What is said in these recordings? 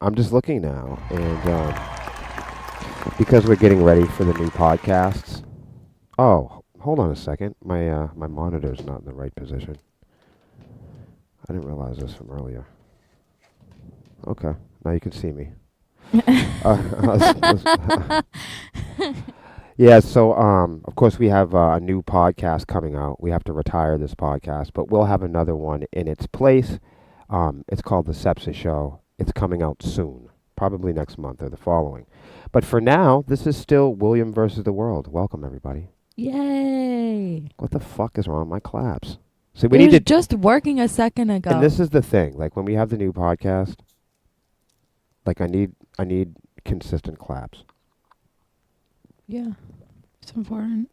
I'm just looking now, and because we're getting ready for the new podcasts. Oh, hold on a second. My monitor's not in the right position. I didn't realize this from earlier. Okay, now you can see me. Yeah, so of course we have a new podcast coming out. We have to retire this podcast, but we'll have another one in its place. It's called The Sepsis Show. It's coming out soon, probably next month or the following. But for now, this is still William versus the World. Welcome, everybody. Yay! What the fuck is wrong with my claps? See, It we need was to. just working a second ago. And this is the thing. Like when we have the new podcast, like I need consistent claps. Yeah, it's important.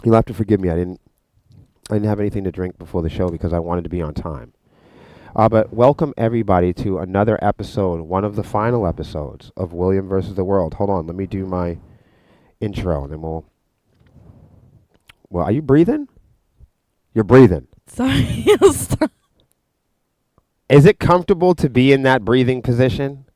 You'll have to forgive me. I didn't have anything to drink before the show because I wanted to be on time. But welcome everybody to another episode, one of the final episodes of William versus the World. Hold on, let me do my intro, and then we'll. Well, are you breathing? You're breathing. Sorry. Stop. Is it comfortable to be in that breathing position?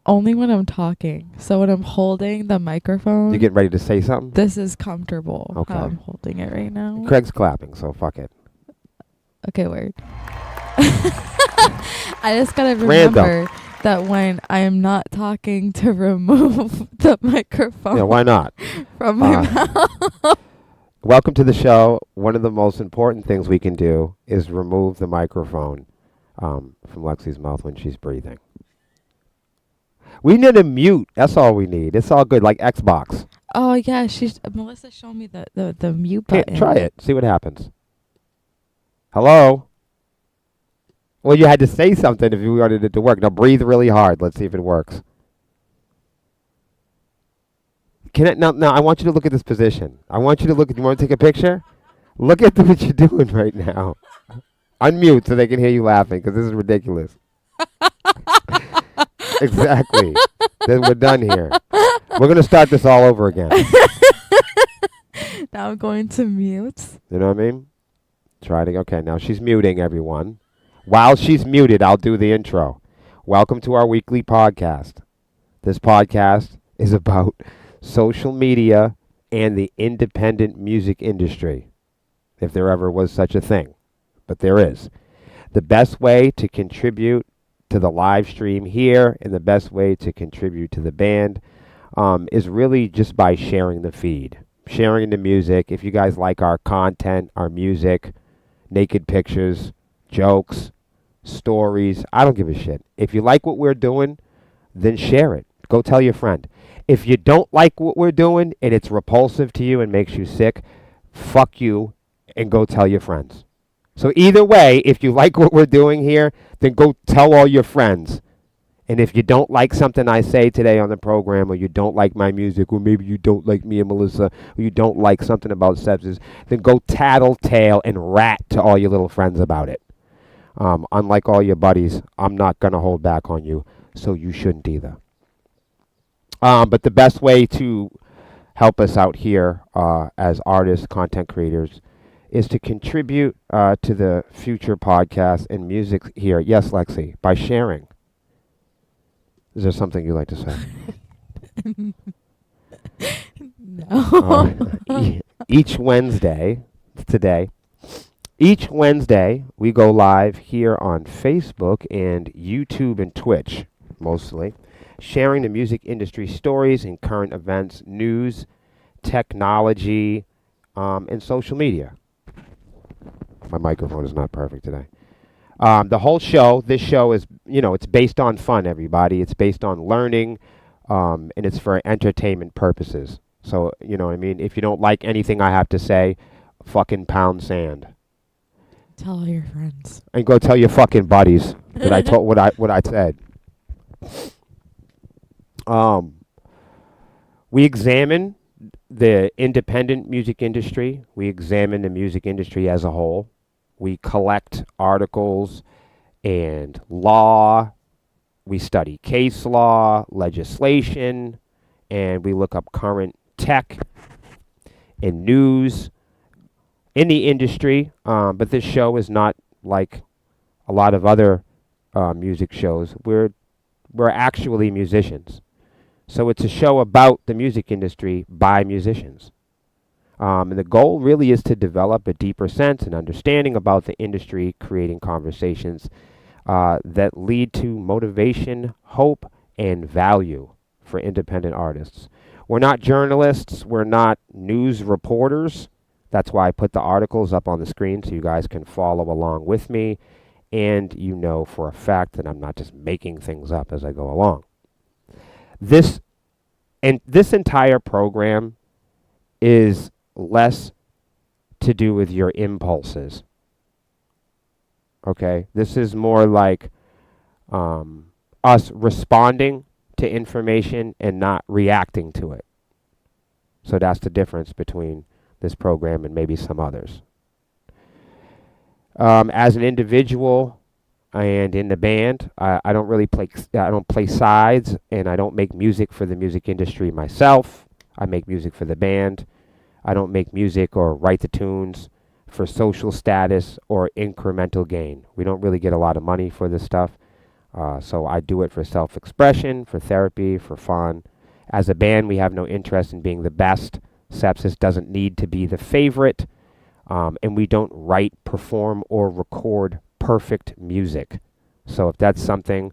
Only when I'm talking. So when I'm holding the microphone, You getting ready to say something? this is comfortable. Okay. How I'm holding it right now. Craig's clapping, so fuck it. Okay, word. I just gotta Random. remember that when I am not talking to remove the microphone Yeah, why not? from my mouth. Welcome to the show. One of the most important things we can do is remove the microphone from Lexi's mouth when she's breathing. We need a mute. That's all we need. It's all good, like Xbox. Oh yeah, Melissa showed me the mute Here, button. try it. See what happens. Hello? Well, you had to say something if you wanted it to work. Now breathe really hard. Let's see if it works. Can it now? Now I want you to look at this position. I want you to look at. You want to take a picture? Look at what you're doing right now. Unmute so they can hear you laughing because this is ridiculous. Exactly. Then we're done here. We're gonna start this all over again. Now I'm going to mute. You know what I mean? Try to. Okay, now she's muting everyone. While she's muted, I'll do the intro. Welcome to our weekly podcast. This podcast is about social media and the independent music industry, if there ever was such a thing. But there is. The best way to contribute to the live stream here and the best way to contribute to the band is really just by sharing the feed, sharing the music. If you guys like our content, our music, naked pictures, jokes, stories, I don't give a shit. If you like what we're doing, then share it. Go tell your friend. If you don't like what we're doing and it's repulsive to you and makes you sick, fuck you and go tell your friends. So either way, if you like what we're doing here, then go tell all your friends. And if you don't like something I say today on the program, or you don't like my music, or maybe you don't like me and Melissa, or you don't like something about sepsis, then go tattletale and rat to all your little friends about it. Unlike all your buddies, I'm not going to hold back on you, so you shouldn't either. But the best way to help us out here as artists, content creators, is to contribute to the future podcasts and music here. Yes, Lexi, by sharing. Is there something you'd like to say? No. Each Wednesday, today, each Wednesday we go live here on Facebook and YouTube and Twitch, mostly, sharing the music industry stories and current events, news, technology, and social media. My microphone is not perfect today. The whole show, this show is, it's based on fun, everybody. It's based on learning, and it's for entertainment purposes. So, you know what I mean? If you don't like anything I have to say, fucking pound sand. Tell all your friends. And go tell your fucking buddies that I told what I said. We examine the independent music industry. We examine the music industry as a whole. We collect articles and law. We study case law, legislation, and we look up current tech and news in the industry. But this show is not like a lot of other music shows. We're actually musicians. So it's a show about the music industry by musicians. And the goal really is to develop a deeper sense and understanding about the industry, creating conversations that lead to motivation, hope, and value for independent artists. We're not journalists. We're not news reporters. That's why I put the articles up on the screen so you guys can follow along with me. And you know for a fact that I'm not just making things up as I go along. This entire program is less to do with your impulses. Okay? This is more like us responding to information and not reacting to it. So that's the difference between this program and maybe some others. As an individual and in the band, I don't really play. I don't play sides, and I don't make music for the music industry myself. I make music for the band. I don't make music or write the tunes for social status or incremental gain. We don't really get a lot of money for this stuff, so I do it for self-expression, for therapy, for fun. As a band, we have no interest in being the best. Sepsis doesn't need to be the favorite. And we don't write, perform, or record perfect music. So if that's something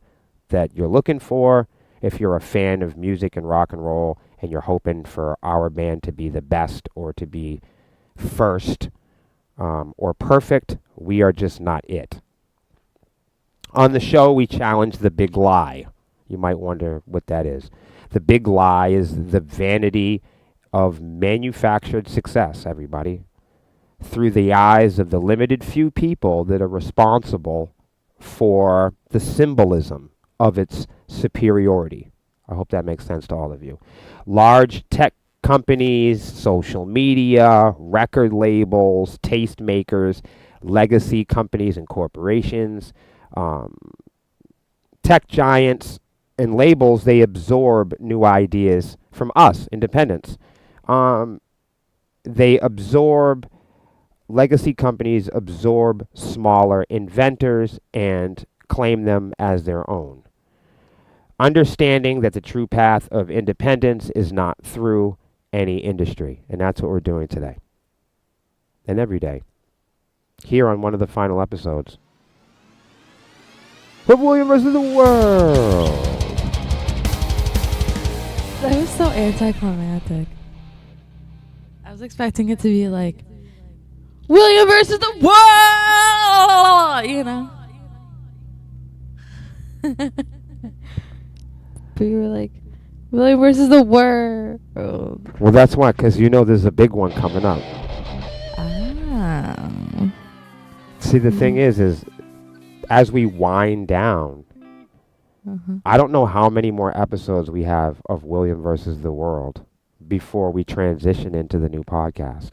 that you're looking for, if you're a fan of music and rock and roll, and you're hoping for our band to be the best or to be first or perfect, we are just not it. On the show, we challenge the big lie. You might wonder what that is. The big lie is the vanity of manufactured success, everybody, through the eyes of the limited few people that are responsible for the symbolism of its superiority. I hope that makes sense to all of you. Large tech companies, social media, record labels, tastemakers, legacy companies and corporations, tech giants and labels, they absorb new ideas from us, independents. Legacy companies absorb smaller inventors and claim them as their own. Understanding that the true path of independence is not through any industry. And that's what we're doing today. And every day. Here on one of the final episodes of William vs. the World. That was so anticlimactic. I was expecting it to be like, William versus the world, you know. But you were like, William versus the world. Well, that's why, because you know there's a big one coming up. Ah. See, the thing is as we wind down, I don't know how many more episodes we have of William versus the World before we transition into the new podcast.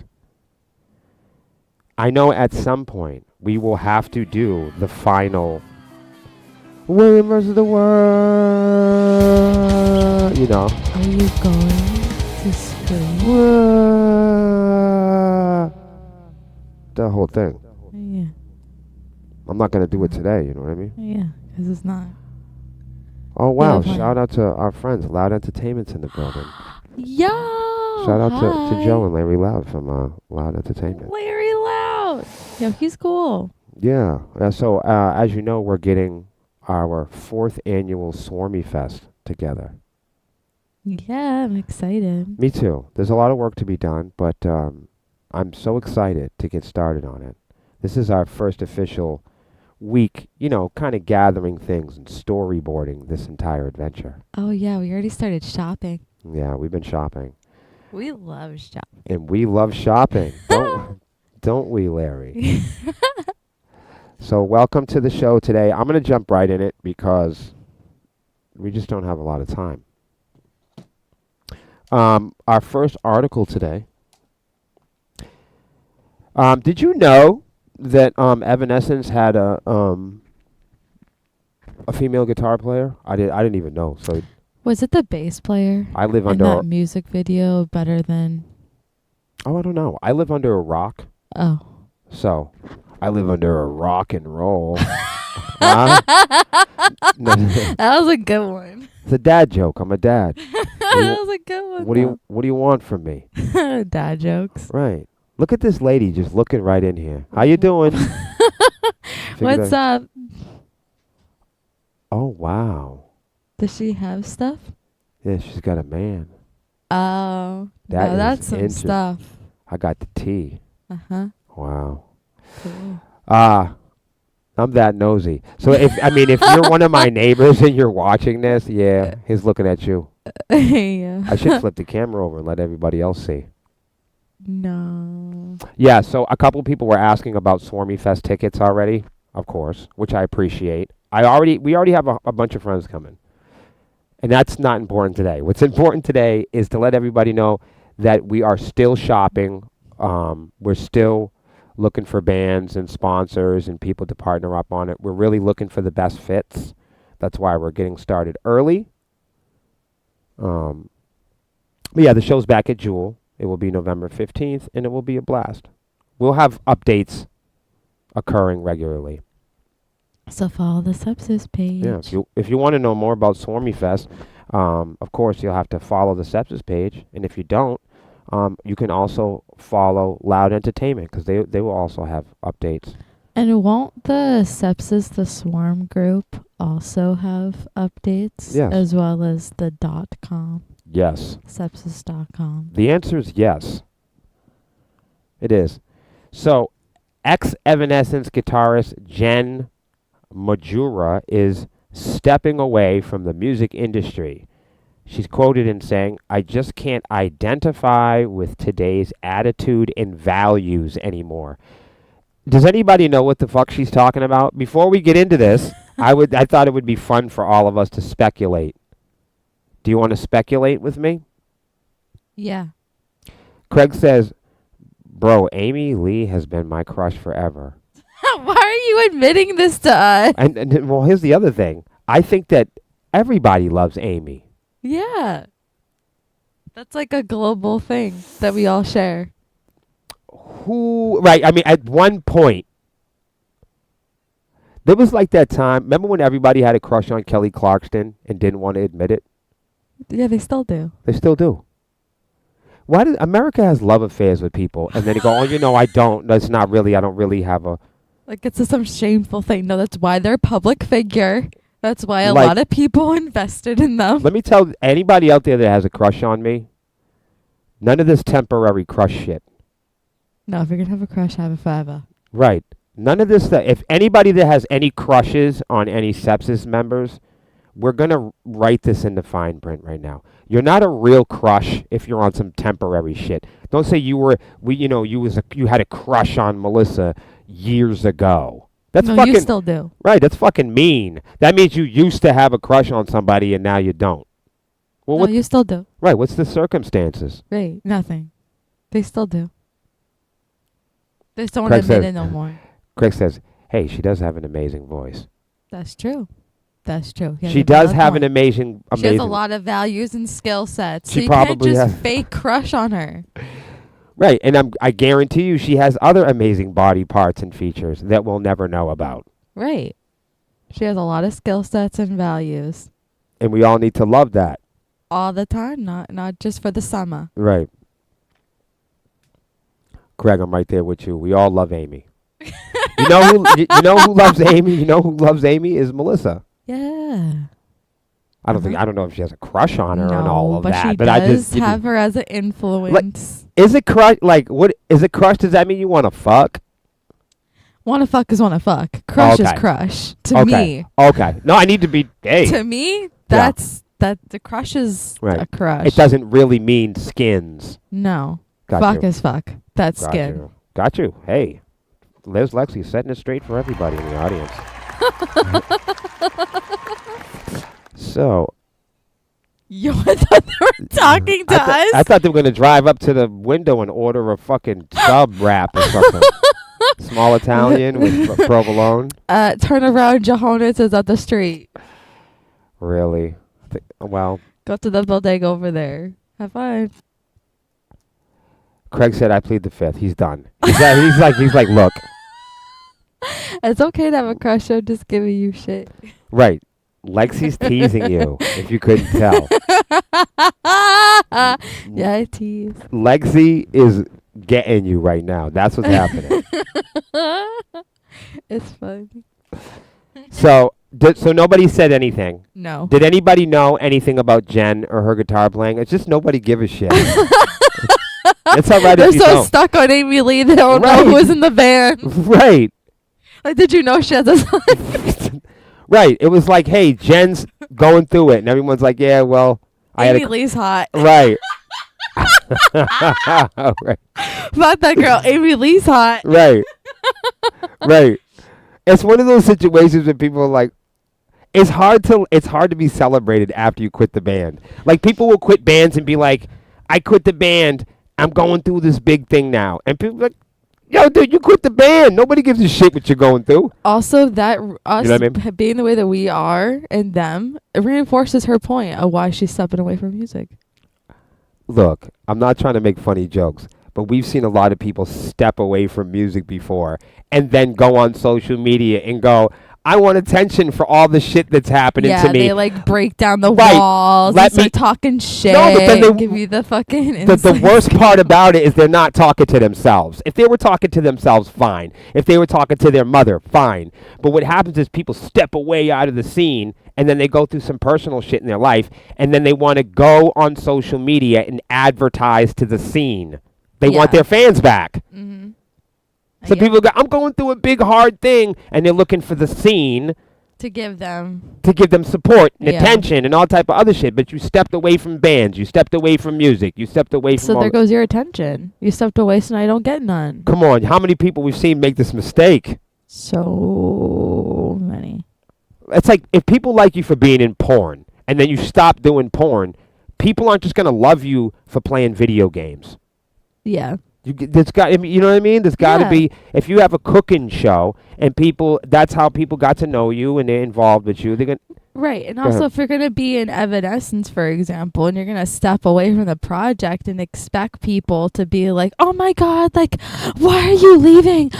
I know at some point we will have to do the final William versus the World, you know. Are you going to scream? The whole thing. Yeah. I'm not going to do it today, you know what I mean? Yeah, because it's not. Oh, wow. Yeah, shout out to our friends, Loud Entertainment's in the building. Yo! Shout out to Joe and Larry Loud from Loud Entertainment. Larry Loud! Yo, he's cool. Yeah. So, as you know, we're getting our 4th annual Swarmy Fest together. Yeah, I'm excited. Me too. There's a lot of work to be done, but I'm so excited to get started on it. This is our first official week, you know, kind of gathering things and storyboarding this entire adventure. Oh, yeah, we already started shopping. Yeah, we've been shopping. We love shopping. And we love shopping. Don't we, Larry? So welcome to the show today. I'm going to jump right in it because we just don't have a lot of time. Our first article today. Did you know that Evanescence had a female guitar player? I didn't even know. So was it the bass player? I live in under that music video better than... Oh, I don't know. I live under a rock. Oh. So I live under a rock and roll. Huh? No, That was a good one. it's a dad joke. I'm a dad. That was a good one. What do you want from me? Dad jokes. Right. Look at this lady just looking right in here. How you doing? What's up? Oh wow. Does she have stuff? Yeah, she's got a man. Oh, That no, is that's some interesting. stuff. I got the tea. Uh-huh. Wow. Cool. I'm that nosy. So if you're one of my neighbors and you're watching this, yeah, he's looking at you. Yeah. I should flip the camera over and let everybody else see. No. Yeah, so a couple people were asking about Swarmy Fest tickets already, of course, which I appreciate. We already have a bunch of friends coming. And that's not important today. What's important today is to let everybody know that we are still shopping. We're still looking for bands and sponsors and people to partner up on it. We're really looking for the best fits. That's why we're getting started early. But yeah, the show's back at Jewel. It will be November 15th, and it will be a blast. We'll have updates occurring regularly. So follow the Sepsis page. Yeah, if you want to know more about Swarmy Fest, of course you'll have to follow the Sepsis page, and if you don't, you can also follow Loud Entertainment because they will also have updates. And won't the Sepsis the Swarm group also have updates? Yes. As well as the .com, Yes. sepsis.com. The answer is yes. It is. So, ex-Evanescence guitarist Jen Majura is stepping away from the music industry. She's quoted in saying, "I just can't identify with today's attitude and values anymore." Does anybody know what the fuck she's talking about? Before we get into this, I thought it would be fun for all of us to speculate. Do you want to speculate with me? Yeah. Craig says, "Bro, Amy Lee has been my crush forever." Why are you admitting this to us? And well, here's the other thing. I think that everybody loves Amy. Yeah. That's like a global thing that we all share. Right, I mean, at one point, there was like that time, remember when everybody had a crush on Kelly Clarkson and didn't want to admit it? Yeah, they still do. They still do. Why did America has love affairs with people, and then they go, "Oh, I don't. That's not really. I don't really have a." Like it's some shameful thing. No, that's why they're a public figure. That's why a Like- lot of people invested in them. Let me tell anybody out there that has a crush on me, none of this temporary crush shit. No, if you're gonna have a crush, have it forever. Right. None of this stuff. If anybody that has any crushes on any Sepsis members, we're going to write this in the fine print right now. You're not a real crush if you're on some temporary shit. Don't say you had a crush on Melissa years ago. That's No, fucking you still do. right. That's fucking mean. That means you used to have a crush on somebody and now you don't. Well, No, you still do. right? What's the circumstances? Right. Nothing. They still do. They just don't Craig admit says- it no more. Craig says, "Hey, she does have an amazing voice. That's true. That's true. He has She a does valid have an point. amazing. She has a lot of values and skill sets. She So you can't probably just has. fake crush on her. Right, and I guarantee you she has other amazing body parts and features that we'll never know about. Right. She has a lot of skill sets and values. And we all need to love that. All the time, not just for the summer. Right. Craig, I'm right there with you. We all love Amy. you know who loves Amy? You know who loves Amy is Melissa. Yeah. I don't know if she has a crush on her no, and all of but that. she But does I just have her as an influence. is it crush what is it crush? Does that mean you want to fuck? Wanna fuck is wanna fuck. Crush is Okay. crush. To Okay. me. Okay. No, I need to be hey. To me, that's that the crush is Right. a crush. It doesn't really mean skins. No. Got fuck you. is fuck. That's Got skin. you. Got you. Hey. Liz Lexi setting it straight for everybody in the audience. So You thought they were talking to us? I thought they were going to drive up to the window and order a fucking sub wrap or something. Small Italian with provolone. Turn around, Jehonas is up the street. Really? Well, Go to the bodega over there. Have fun. Craig said I plead the fifth. He's done. He's like, look. It's okay to have a crush. I'm just giving you shit. Right. Lexi's teasing you, if you couldn't tell. Yeah, I tease. Lexi is getting you right now. That's what's happening. It's funny. So nobody said anything. No. Did anybody know anything about Jen or her guitar playing? It's just nobody give a shit. It's all right They're if you so don't. stuck on Amy Lee, they don't know Right. who was in the band. Right. Like, did you know she has a Right. It was like, hey, Jen's going through it, and everyone's like, yeah, well, I had Amy a Lee's hot. right. Right. Fuck that girl. Amy Lee's hot. Right. Right. It's one of those situations where people are like, it's hard to be celebrated after you quit the band. Like, people will quit bands and be like, I quit the band. I'm going through this big thing now. And people are like, yo, dude, you quit the band. Nobody gives a shit what you're going through. Also, that us You know what I mean? being the way that we are and them, it reinforces her point of why she's stepping away from music. Look, I'm not trying to make funny jokes, but we've seen a lot of people step away from music before and then go on social media and go, I want attention for all the shit that's happening Yeah, to me. they like break down the Right. walls Let and start me- talking shit. No, but then and give you the fucking The inside worst part scoop. about it is they're not talking to themselves. If they were talking to themselves, fine. If they were talking to their mother, fine. But what happens is people step away out of the scene and then they go through some personal shit in their life and then they want to go on social media and advertise to the scene. They want Yeah. their fans back. Mhm. So Yeah. people go, I'm going through a big hard thing, and they're looking for the scene to give them. to give them support and Yeah. attention and all type of other shit. But you stepped away from bands, you stepped away from music, you stepped away from So all there goes your attention. You stepped away, so now you don't get none. Come on, how many people we've seen make this mistake? So many. It's like if people like you for being in porn and then you stop doing porn, people aren't just gonna love you for playing video games. Yeah. There's got, I mean, you know what I mean? There's got to Yeah. be, if you have a cooking show and people, that's how people got to know you and they're involved with you. They're gonna, Right. And Go also, ahead. if you're going to be in Evanescence, for example, and you're going to step away from the project and expect people to be like, oh my God, like, why are you leaving?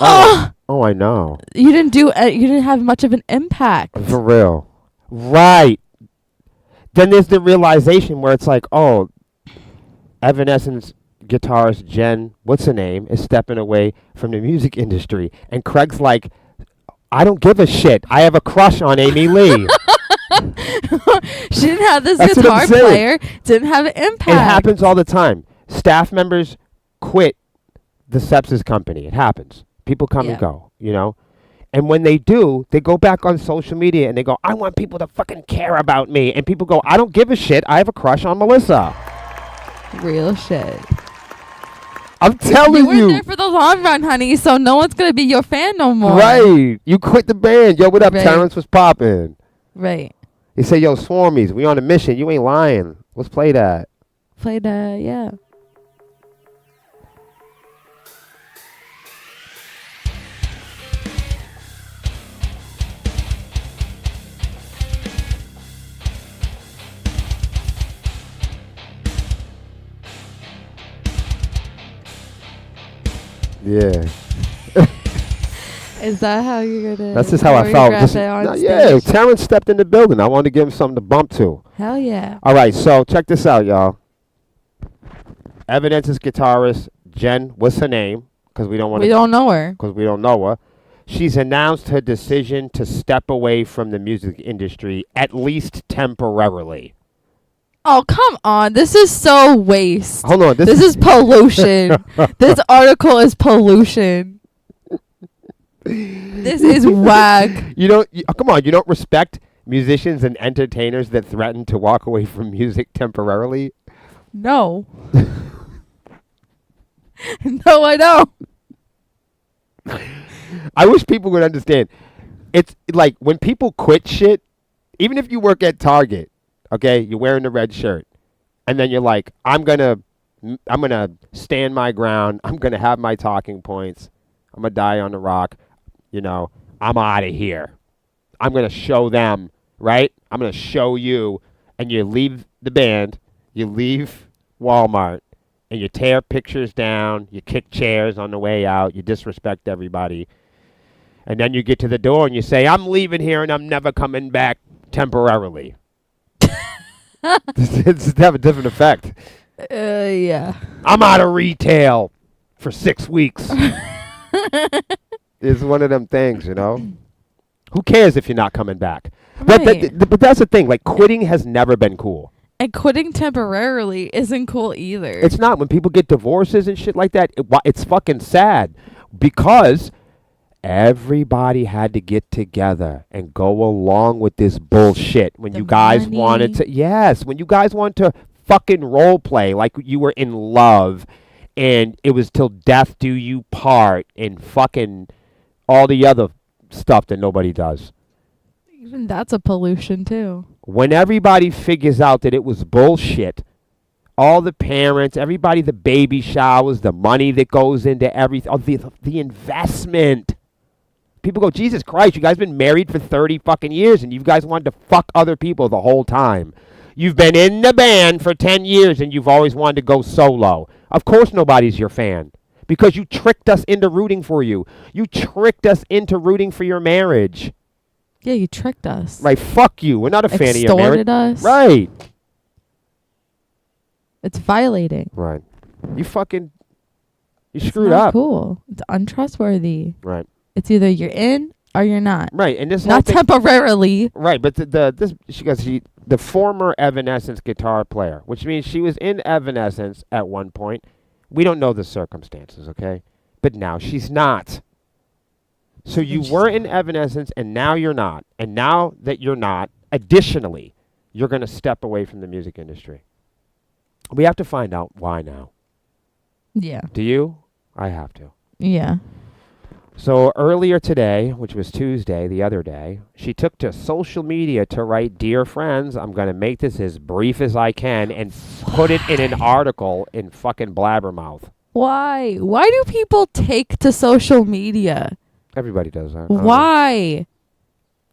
Oh, oh, I know, you didn't have much of an impact. for real, right? Then there's the realization where it's like, oh, Evanescence guitarist Jen, what's her name, is stepping away from the music industry. And Craig's like, I don't give a shit. I have a crush on Amy Lee. She didn't have this That's what I'm guitar saying. player, didn't have an impact. It happens all the time. Staff members quit the sepsis company. It happens. People come and Yeah. go, you know? And when they do, they go back on social media and they go, I want people to fucking care about me. And people go, I don't give a shit. I have a crush on Melissa. Real shit. I'm telling You were you. there for the long run, honey, so no one's going to be your fan no more. Right. You quit the band. Yo, what up, Right. Terrence? Was popping? Right. He said, yo, Swarmies, we on a mission. You ain't lying. Let's play that. Played, yeah. Yeah. Is that how you're going to That's just how I felt. choreograph This- it on no, stage? yeah, Terrence stepped in the building. I wanted to give him something to bump to. Hell yeah. All right, so check this out, y'all. Evidence's guitarist, Jen, what's her name? Because we don't want We to, don't know her. because we don't know her. She's announced her decision to step away from the music industry, at least temporarily. Oh, come on. This is so waste. Hold on, This is pollution. This article is pollution. This is whack. You don't. Come on, you don't respect musicians and entertainers that threaten to walk away from music temporarily. No. No, I don't. I wish people would understand. It's like when people quit shit, even if you work at Target, okay, you're wearing the red shirt, and then you're like, I'm gonna stand my ground. I'm gonna have my talking points. I'm gonna die on the rock. You know, I'm out of here. I'm gonna show them, right? I'm gonna show you, and you leave the band, you leave Walmart, and you tear pictures down, you kick chairs on the way out, you disrespect everybody. And then you get to the door and you say, I'm leaving here and I'm never coming back temporarily. It's have a different effect. Yeah. I'm out of retail for 6 weeks. It's one of them things, you know. Who cares if you're not coming back? Right. But that's the thing. Like, quitting has never been cool. And quitting temporarily isn't cool either. It's not. When people get divorces and shit like that, it's fucking sad because everybody had to get together and go along with this bullshit when The you guys money. wanted to. Yes, when you guys wanted to fucking role play like you were in love and it was till death do you part and fucking all the other stuff that nobody does. Even that's a pollution too. When everybody figures out that it was bullshit, all the parents, everybody, the baby showers, the money that goes into everything, the investment. People go, Jesus Christ, you guys been married for 30 fucking years and you guys wanted to fuck other people the whole time. You've been in the band for 10 years and you've always wanted to go solo. Of course nobody's your fan because you tricked us into rooting for you. You tricked us into rooting for your marriage. Yeah, you tricked us. Right, fuck you. We're not a fan of your marriage. Extorted us. Right. It's violating. Right. You screwed It's not up. cool. It's untrustworthy. Right. It's either you're in or you're not. Right. And this whole Not thing, temporarily. right, but the former Evanescence guitar player, which means she was in Evanescence at one point. We don't know the circumstances, okay? But now she's not. So you were in Evanescence and now you're not. And now that you're not, additionally, you're going to step away from the music industry. We have to find out why now. Yeah. Do you? I have to. Yeah. So earlier today, which was Tuesday, the other day, she took to social media to write, "Dear friends, I'm going to make this as brief as I can," and put it in an article in fucking Blabbermouth. Why? Why do people take to social media? Everybody does that. I don't know. Why?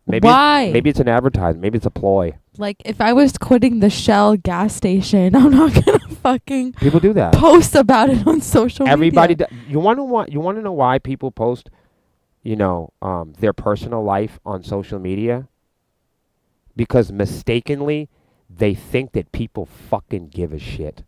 Maybe Why? Maybe it's an advertisement. Maybe it's a ploy. Like, if I was quitting the Shell gas station, I'm not gonna fucking People do that. post about it on social Everybody. media. You want to know why people post, their personal life on social media? Because mistakenly, they think that people fucking give a shit.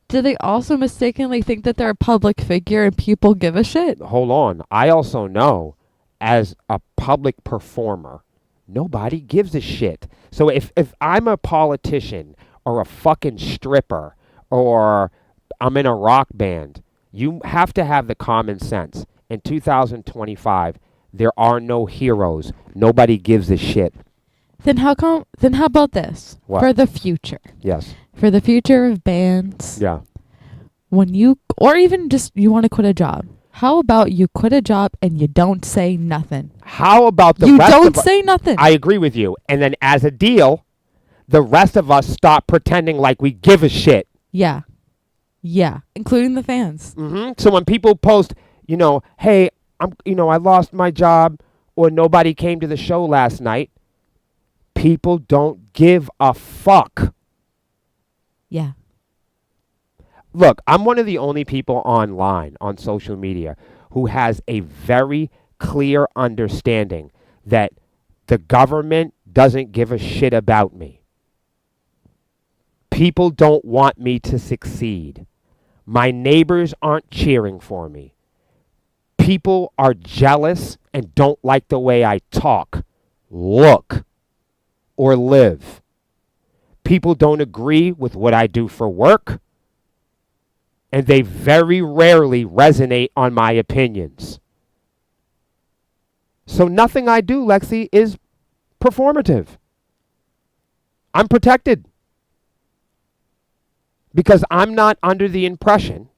Do they also mistakenly think that they're a public figure and people give a shit? Hold on. I also know, as a public performer, nobody gives a shit. So if I'm a politician or a fucking stripper or I'm in a rock band, you have to have the common sense. In 2025, there are no heroes. Nobody gives a shit. Then how about this? What? For the future. Yes. For the future of bands. Yeah. Or even just you want to quit a job. How about you quit a job and you don't say nothing? How about the You rest don't of say nothing. I agree with you. And then as a deal, the rest of us stop pretending like we give a shit. Yeah. Yeah. Including the fans. So when people post, hey, I lost my job or nobody came to the show last night, people don't give a fuck. Yeah. Look, I'm one of the only people online on social media who has a very clear understanding that the government doesn't give a shit about me. People don't want me to succeed. My neighbors aren't cheering for me. People are jealous and don't like the way I talk, look, or live. People don't agree with what I do for work, and they very rarely resonate on my opinions. So nothing I do, Lexi, is performative. I'm protected. Because I'm not under the impression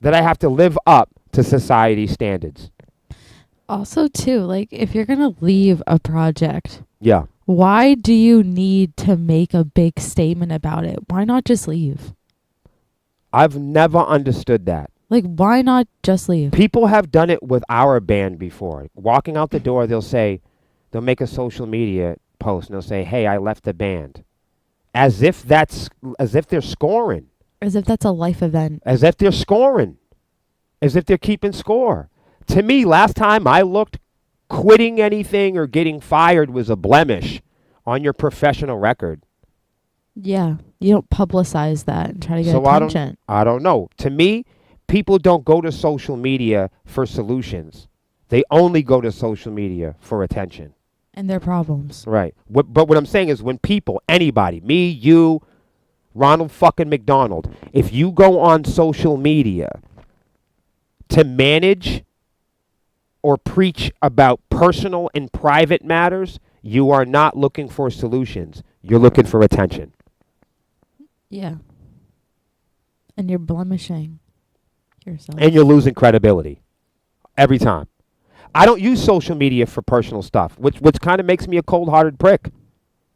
that I have to live up to society standards. Also, too, like, if you're going to leave a project, Yeah. why do you need to make a big statement about it? Why not just leave? I've never understood that. Like, why not just leave? People have done it with our band before. Walking out the door, they'll make a social media post and they'll say, "Hey, I left the band." As if they're scoring. As if that's a life event. As if they're scoring. As if they're keeping score. To me, last time I looked quitting anything or getting fired was a blemish on your professional record. Yeah. You don't publicize that and try to get So attention. I don't know. To me, people don't go to social media for solutions. They only go to social media for attention. And their problems. Right. But what I'm saying is when people, anybody, me, you, Ronald fucking McDonald, if you go on social media to manage or preach about personal and private matters, you are not looking for solutions. You're looking for attention. Yeah. And you're blemishing yourself. And you're losing credibility every time. I don't use social media for personal stuff, which kind of makes me a cold-hearted prick.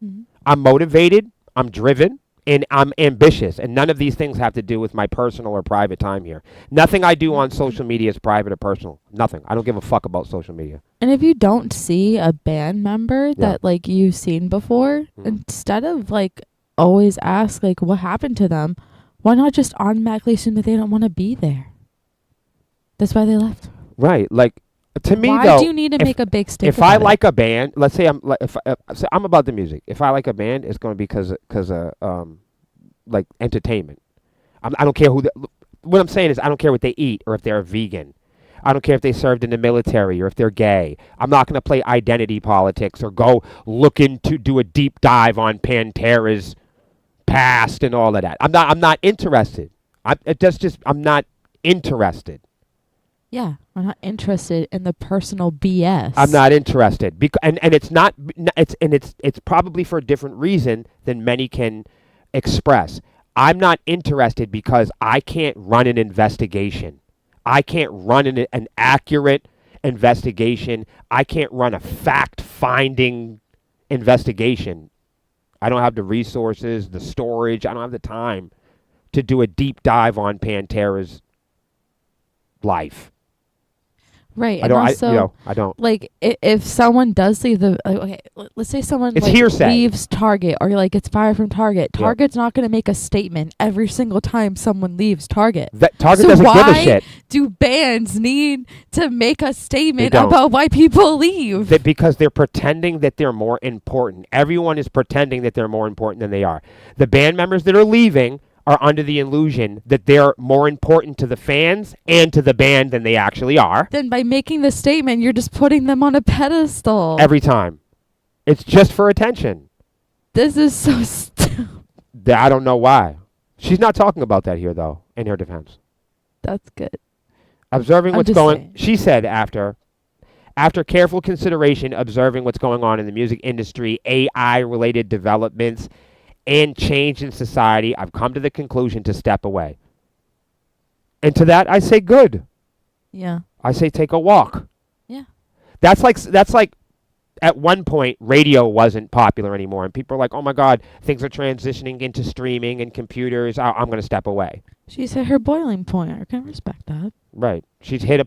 Mhm. I'm motivated, I'm driven, and I'm ambitious, and none of these things have to do with my personal or private time here. Nothing I do on social media is private or personal. Nothing. I don't give a fuck about social media. And if you don't see a band member that like you've seen before, instead of like always ask like what happened to them, why not just automatically assume that they don't want to be there? That's why they left. Right. Like, to me, Why though, do you need to make a big stink if I about it? like a band, let's say I'm about the music. If I like a band, it's going to be because of like entertainment. I don't care what I'm saying is I don't care what they eat or if they're a vegan. I don't care if they served in the military or if they're gay. I'm not going to play identity politics or go looking to do a deep dive on Pantera's past and all of that. I'm not interested. I'm not interested. Yeah, I'm not interested in the personal BS. I'm not interested, and it's not. It's probably for a different reason than many can express. I'm not interested because I can't run an investigation. I can't run an accurate investigation. I can't run a fact-finding investigation. I don't have the resources, the storage. I don't have the time to do a deep dive on Pantera's life. Right. I don't. And also, I don't. like if someone does leave the okay, let's say someone It's like, hearsay. leaves Target or like gets fired from Target. Yeah. Target's not going to make a statement every single time someone leaves Target. Target So doesn't give a why shit. do bands need to make a statement don't. about why people leave? Because they're pretending that they're more important. Everyone is pretending that they're more important than they are. The band members that are leaving are under the illusion that they're more important to the fans and to the band than they actually are. Then by making the statement, you're just putting them on a pedestal. Every time. It's just for attention. This is so stupid. I don't know why. She's not talking about that here, though, in her defense. That's good. Observing I'm what's just going... saying. She said after careful consideration, observing what's going on in the music industry, AI-related developments, and change in society, I've come to the conclusion to step away. And to that, I say good. Yeah. I say take a walk. Yeah. That's like at one point radio wasn't popular anymore, and people are like, oh my God, things are transitioning into streaming and computers. I'm going to step away. She's at her boiling point. I can respect that. Right. She's hit a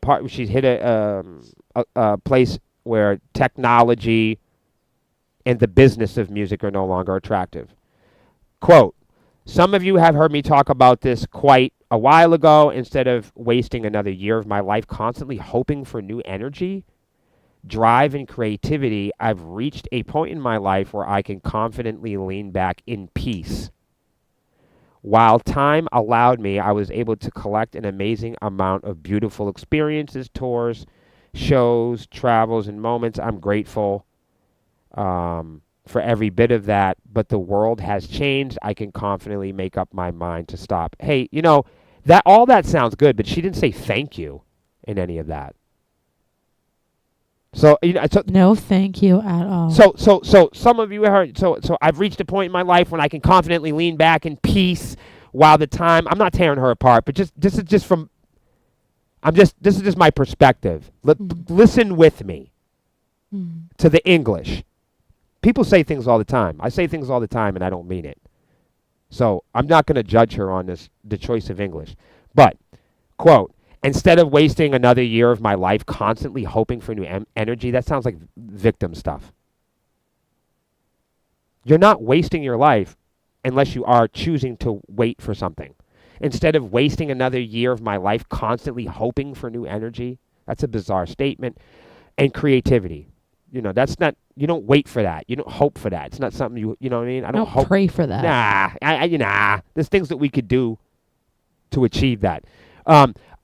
place where technology and the business of music are no longer attractive. Quote, some of you have heard me talk about this quite a while ago. Instead of wasting another year of my life constantly hoping for new energy, drive, and creativity, I've reached a point in my life where I can confidently lean back in peace. While time allowed me, I was able to collect an amazing amount of beautiful experiences, tours, shows, travels, and moments. I'm grateful for every bit of that, but the world has changed. I can confidently make up my mind to stop. Hey, that all that sounds good, but she didn't say thank you in any of that. So No, thank you at all. So some of you heard. So I've reached a point in my life when I can confidently lean back in peace while the time. I'm not tearing her apart, but this is just my perspective. Listen with me to the English. People say things all the time. I say things all the time, and I don't mean it. So I'm not going to judge her on the choice of English. But, quote, instead of wasting another year of my life constantly hoping for new energy, that sounds like victim stuff. You're not wasting your life unless you are choosing to wait for something. Instead of wasting another year of my life constantly hoping for new energy, that's a bizarre statement. and creativity. You know, that's not, you don't wait for that. You don't hope for that. It's not something you know what I mean? I don't hope. pray for that. Nah. There's things that we could do to achieve that.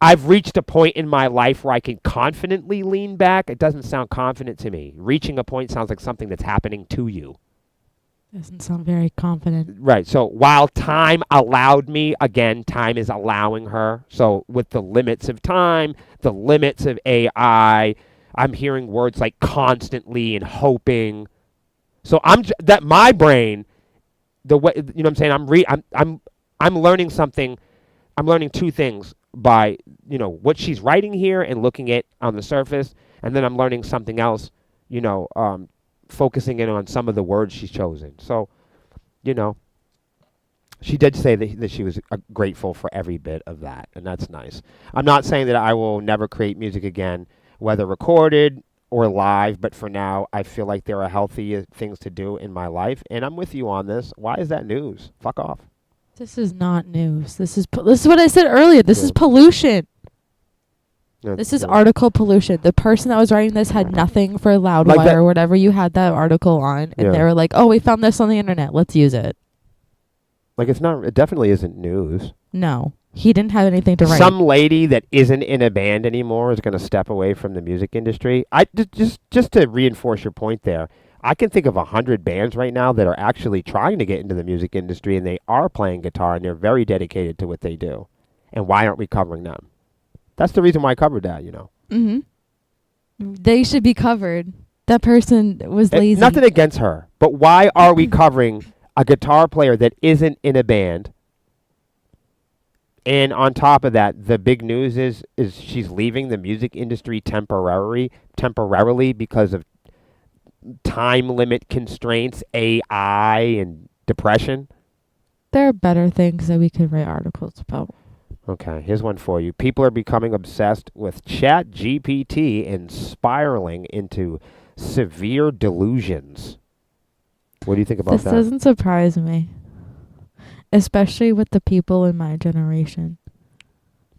I've reached a point in my life where I can confidently lean back. It doesn't sound confident to me. Reaching a point sounds like something that's happening to you. Doesn't sound very confident. Right. So while time allowed me, again, time is allowing her. So with the limits of time, the limits of AI, I'm hearing words like constantly and hoping. So that my brain, the way, you know what I'm saying? I'm learning something. I'm learning two things by, you know, what she's writing here and looking at on the surface, and then I'm learning something else, you know, focusing in on some of the words she's chosen. So, you know, she did say that she was grateful for every bit of that, and that's nice. I'm not saying that I will never create music again, whether recorded or live, but for now, I feel like there are healthy things to do in my life, and I'm with you on this. Why is that news? Fuck off. This is not news. This is what I said earlier. This is pollution. This is article pollution. The person that was writing this had nothing for Loudwire or whatever you had that article on, and they were like, "Oh, we found this on the internet. Let's use it." Like, it definitely isn't news. No, he didn't have anything to write. Some lady that isn't in a band anymore is going to step away from the music industry. Just to reinforce your point there, I can think of 100 bands right now that are actually trying to get into the music industry, and they are playing guitar, and they're very dedicated to what they do. And why aren't we covering them? That's the reason why I covered that, you know. Mm-hmm. They should be covered. That person was lazy. Nothing against her, but why are we covering a guitar player that isn't in a band? And on top of that, the big news is she's leaving the music industry temporarily because of time limit constraints, AI, and depression. There are better things that we could write articles about. Okay, here's one for you. People are becoming obsessed with ChatGPT and spiraling into severe delusions. What do you think about that? This doesn't surprise me, especially with the people in my generation.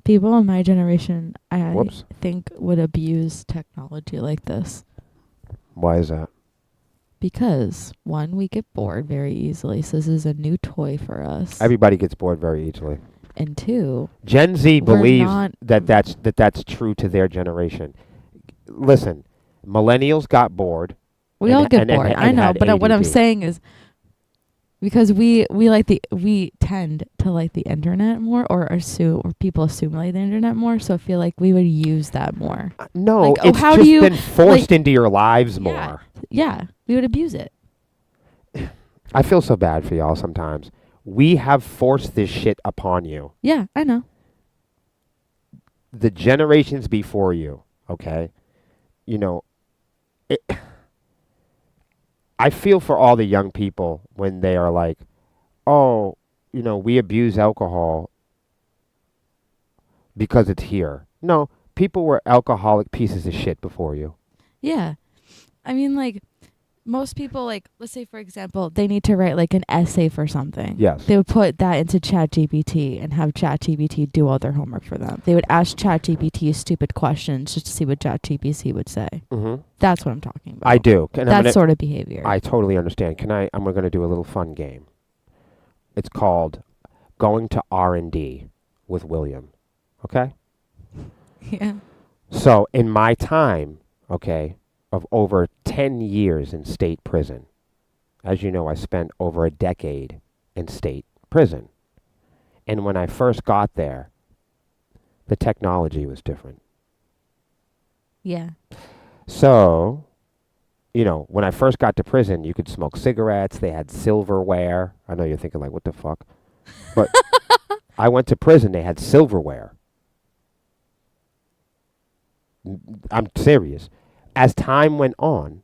People in my generation, I think, would abuse technology like this. Why is that? Because, one, we get bored very easily, so this is a new toy for us. Everybody gets bored very easily. And two, Gen Z believes that's true to their generation. Listen, millennials got bored. We all get bored. I know, but what I'm saying is, because we tend to like the internet more, or people assume like the internet more. So I feel like we would use that more. No, like, it's how just do you, been forced into your lives more. Yeah, we would abuse it. I feel so bad for y'all sometimes. We have forced this shit upon you. Yeah, I know. The generations before you, okay? You know, I feel for all the young people when they are like, oh, you know, we abuse alcohol because it's here. No, people were alcoholic pieces of shit before you. Yeah. I mean, like, most people, like, let's say, for example, they need to write, like, an essay for something. Yes. They would put that into ChatGPT and have ChatGPT do all their homework for them. They would ask ChatGPT stupid questions just to see what ChatGPT would say. Mm-hmm. That's what I'm talking about. I do. That sort of behavior. I totally understand. I'm going to do a little fun game. It's called Going to R&D with William. Okay? Yeah. So, in my time, okay, of over 10 years in state prison. As you know, I spent over a decade in state prison. And when I first got there, the technology was different. Yeah. So, you know, when I first got to prison, you could smoke cigarettes. They had silverware. I know you're thinking, like, what the fuck? But I went to prison. They had silverware. I'm serious. As time went on,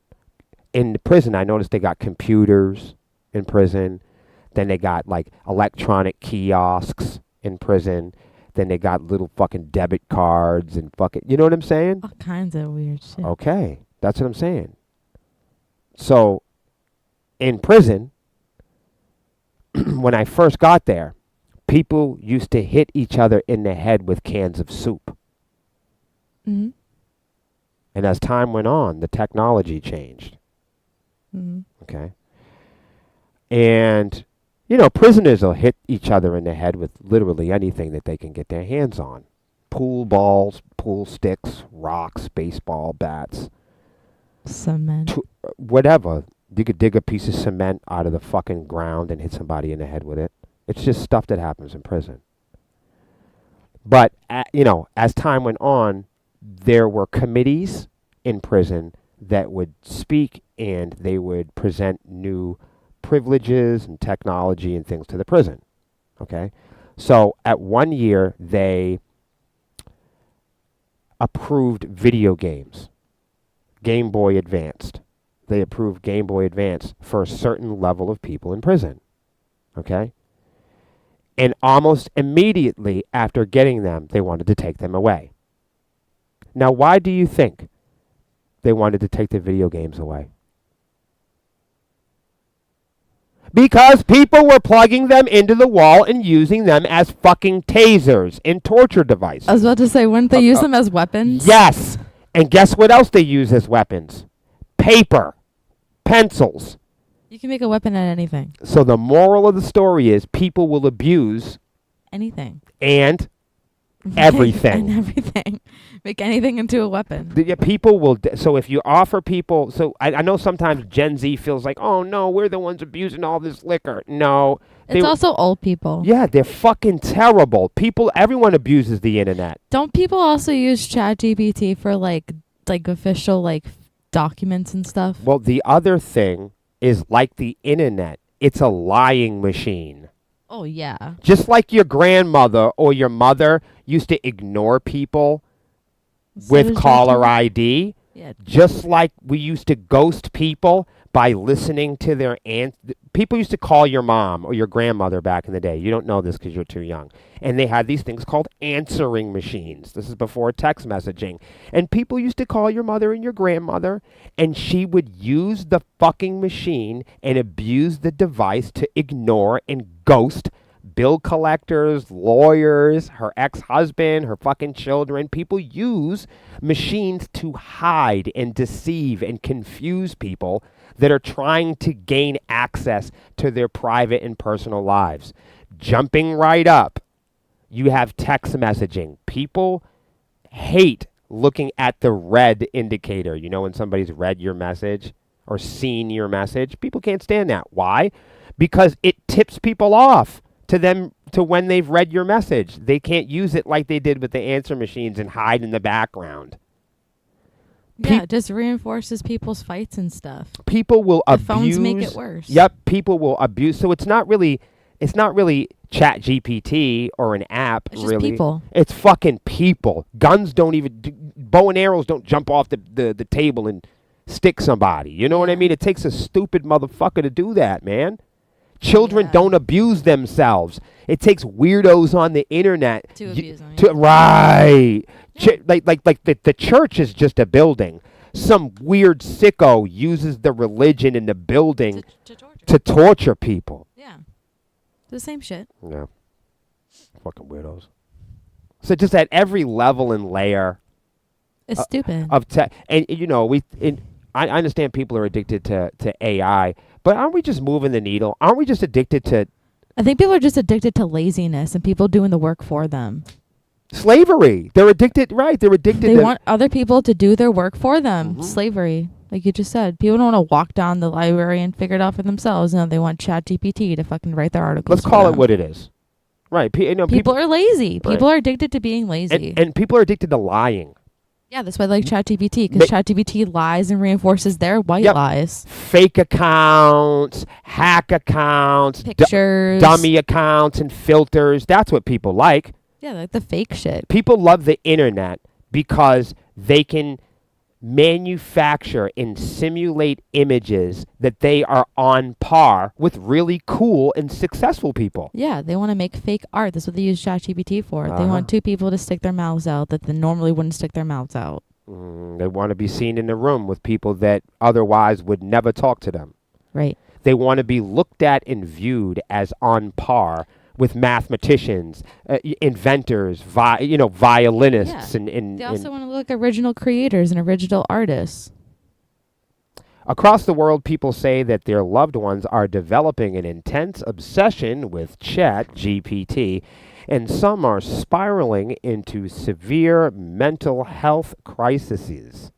in the prison, I noticed they got computers in prison. Then they got, like, electronic kiosks in prison. Then they got little fucking debit cards and fucking, you know what I'm saying? All kinds of weird shit. Okay, that's what I'm saying. So, in prison, when I first got there, people used to hit each other in the head with cans of soup. Mm-hmm. And as time went on, the technology changed. Mm-hmm. Okay. And, prisoners will hit each other in the head with literally anything that they can get their hands on. Pool balls, pool sticks, rocks, baseball bats. Cement. Whatever. You could dig a piece of cement out of the fucking ground and hit somebody in the head with it. It's just stuff that happens in prison. But, as time went on, there were committees in prison that would speak and they would present new privileges and technology and things to the prison. Okay? So at 1 year, they approved video games. Game Boy Advanced. They approved Game Boy Advance for a certain level of people in prison. Okay? And almost immediately after getting them, they wanted to take them away. Now, why do you think they wanted to take the video games away? Because people were plugging them into the wall and using them as fucking tasers and torture devices. I was about to say, wouldn't they use them as weapons? Yes. And guess what else they use as weapons? Paper. Pencils. You can make a weapon out of anything. So the moral of the story is people will abuse anything. And everything. And everything. Make anything into a weapon. People will. So if you offer people. So I know sometimes Gen Z feels like, oh no, we're the ones abusing all this liquor. No. It's also old people. Yeah, they're fucking terrible. Everyone abuses the internet. Don't people also use ChatGPT for like official documents and stuff? Well, the other thing is like the internet. It's a lying machine. Oh, yeah. Just like your grandmother or your mother used to ignore people with caller ID. Yeah. Just like we used to ghost people by listening to their people used to call your mom or your grandmother back in the day. You don't know this because you're too young. And they had these things called answering machines. This is before text messaging. And people used to call your mother and your grandmother, and she would use the fucking machine and abuse the device to ignore and ghost bill collectors, lawyers, her ex-husband, her fucking children. People use machines to hide and deceive and confuse people that are trying to gain access to their private and personal lives. Jumping right up, you have text messaging. People hate looking at the red indicator. You know when somebody's read your message or seen your message? People can't stand that. Why? Because it tips people off to when they've read your message. They can't use it like they did with the answer machines and hide in the background. Yeah, it just reinforces people's fights and stuff. People will abuse. Phones make it worse. Yep, people will abuse. So it's not really ChatGPT or an app. It's just people. It's fucking people. Guns don't even, bow and arrows don't jump off the table and stick somebody. You know what I mean? It takes a stupid motherfucker to do that, man. Children don't abuse themselves. It takes weirdos on the internet to abuse them. Right. Yeah. Like the church is just a building. Some weird sicko uses the religion in the building to torture people. Yeah. The same shit. Yeah. Fucking weirdos. So just at every level and layer. It's stupid. I understand people are addicted to AI, but aren't we just moving the needle? Aren't we just addicted to... I think people are just addicted to laziness and people doing the work for them. Slavery. They're addicted, right? They want other people to do their work for them. Mm-hmm. Slavery. Like you just said. People don't want to walk down the library and figure it out for themselves. No, they want ChatGPT to fucking write their articles. Let's call it what it is. Right. People are lazy. Right. People are addicted to being lazy. And people are addicted to lying. Yeah, that's why I like ChatGPT, because ChatGPT lies and reinforces their white lies. Fake accounts, hack accounts, pictures, dummy accounts, and filters. That's what people like. Yeah, like the fake shit. People love the internet because they can manufacture and simulate images that they are on par with really cool and successful people. Yeah, they want to make fake art. That's what they use ChatGPT for. They want two people to stick their mouths out that they normally wouldn't stick their mouths out. They want to be seen in a room with people that otherwise would never talk to them. Right. They want to be looked at and viewed as on par with mathematicians, inventors, violinists, Yeah. and They also want to look original creators and original artists. across the world, people say that their loved ones are developing an intense obsession with Chat GPT, and some are spiraling into severe mental health crises.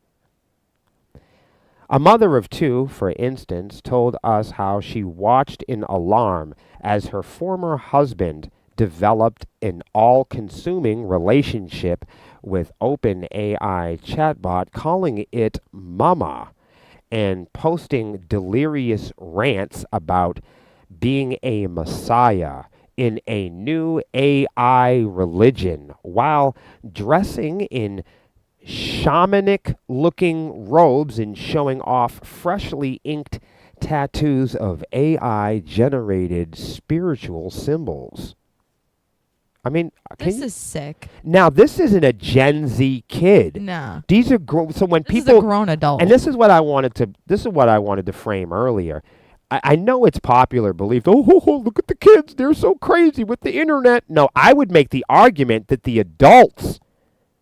A mother of two, for instance, told us how she watched in alarm as her former husband developed an all-consuming relationship with OpenAI chatbot, calling it Mama, and posting delirious rants about being a messiah in a new AI religion while dressing in shamanic looking robes and showing off freshly inked tattoos of AI generated spiritual symbols. I mean, This is sick. now this isn't a Gen Z kid. No. These are so when This is people a grown adult. and this is what I wanted to frame earlier. I know it's popular belief. Oh, look at the kids. They're so crazy with the internet. No, I would make the argument that the adults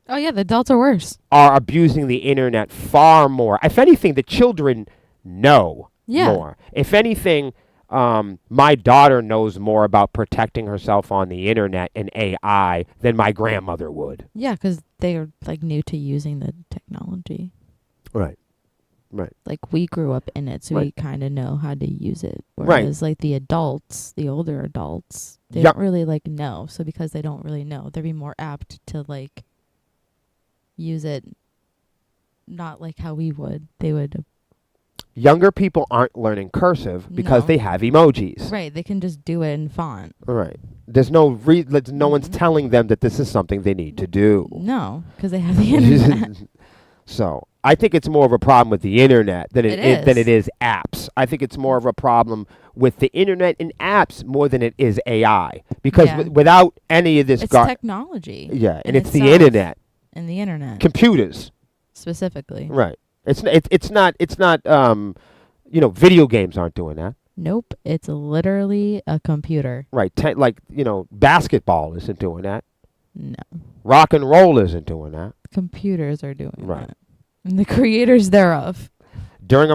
Oh, yeah, the adults are worse. are abusing the internet far more. If anything, the children know Yeah. more. If anything, my daughter knows more about protecting herself on the internet and AI than my grandmother would. Yeah, because they are like new to using the technology. Right. Right. Like we grew up in it, so we Right. kind of know how to use it. Right. Whereas like the adults, the older adults, they Yep. don't really like know. So because they don't really know, they'd be more apt to like use it not like how we would. They would Younger people aren't learning cursive because No. they have emojis. right, they can just do it in font. Right. There's no no one's Mhm. telling them that this is something they need to do. No, because they have the internet. So I think it's more of a problem with the internet than than it is. is apps. I think it's more of a problem with the internet and apps more than it is AI. Because Yeah. without any of this, It's technology. yeah, and in it's the itself. internet, And the internet computers, specifically. right? It's not video games aren't doing that, Nope, it's literally a computer. right? Basketball isn't doing that. No, Rock and roll isn't doing that. computers are doing Right. that. And the creators thereof. During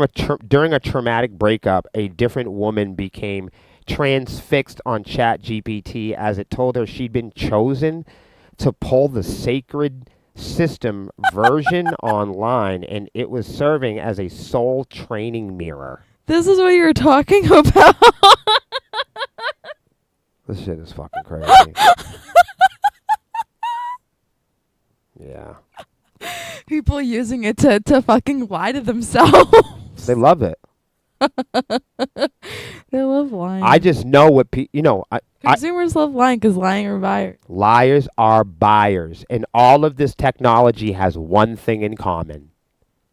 a traumatic breakup, a different woman became transfixed on ChatGPT as it told her she'd been chosen to pull the sacred system version online, and it was serving as a soul training mirror. This is what you were talking about. This shit is fucking crazy. Yeah. People using it to fucking lie to themselves. They love it. They love lying. I just know what Consumers love lying because lying are buyers. liars are buyers, and all of this technology has one thing in common: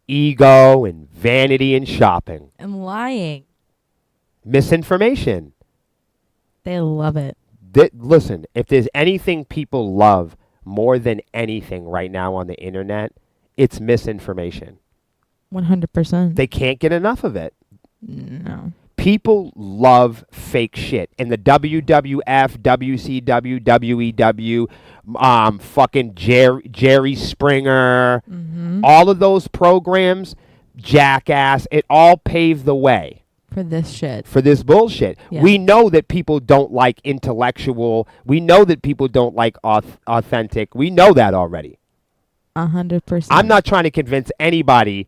ego and vanity and shopping. And lying. Misinformation. They love it. Listen, if there's anything people love more than anything right now on the internet, it's misinformation. 100%. They can't get enough of it. No. People love fake shit. And the WWF, WCW, WEW, fucking Jerry Springer, Mm-hmm. all of those programs, Jackass, it all paved the way For this shit. for this bullshit. Yeah. We know that people don't like intellectual. We know that people don't like authentic. We know that already. 100%. I'm not trying to convince anybody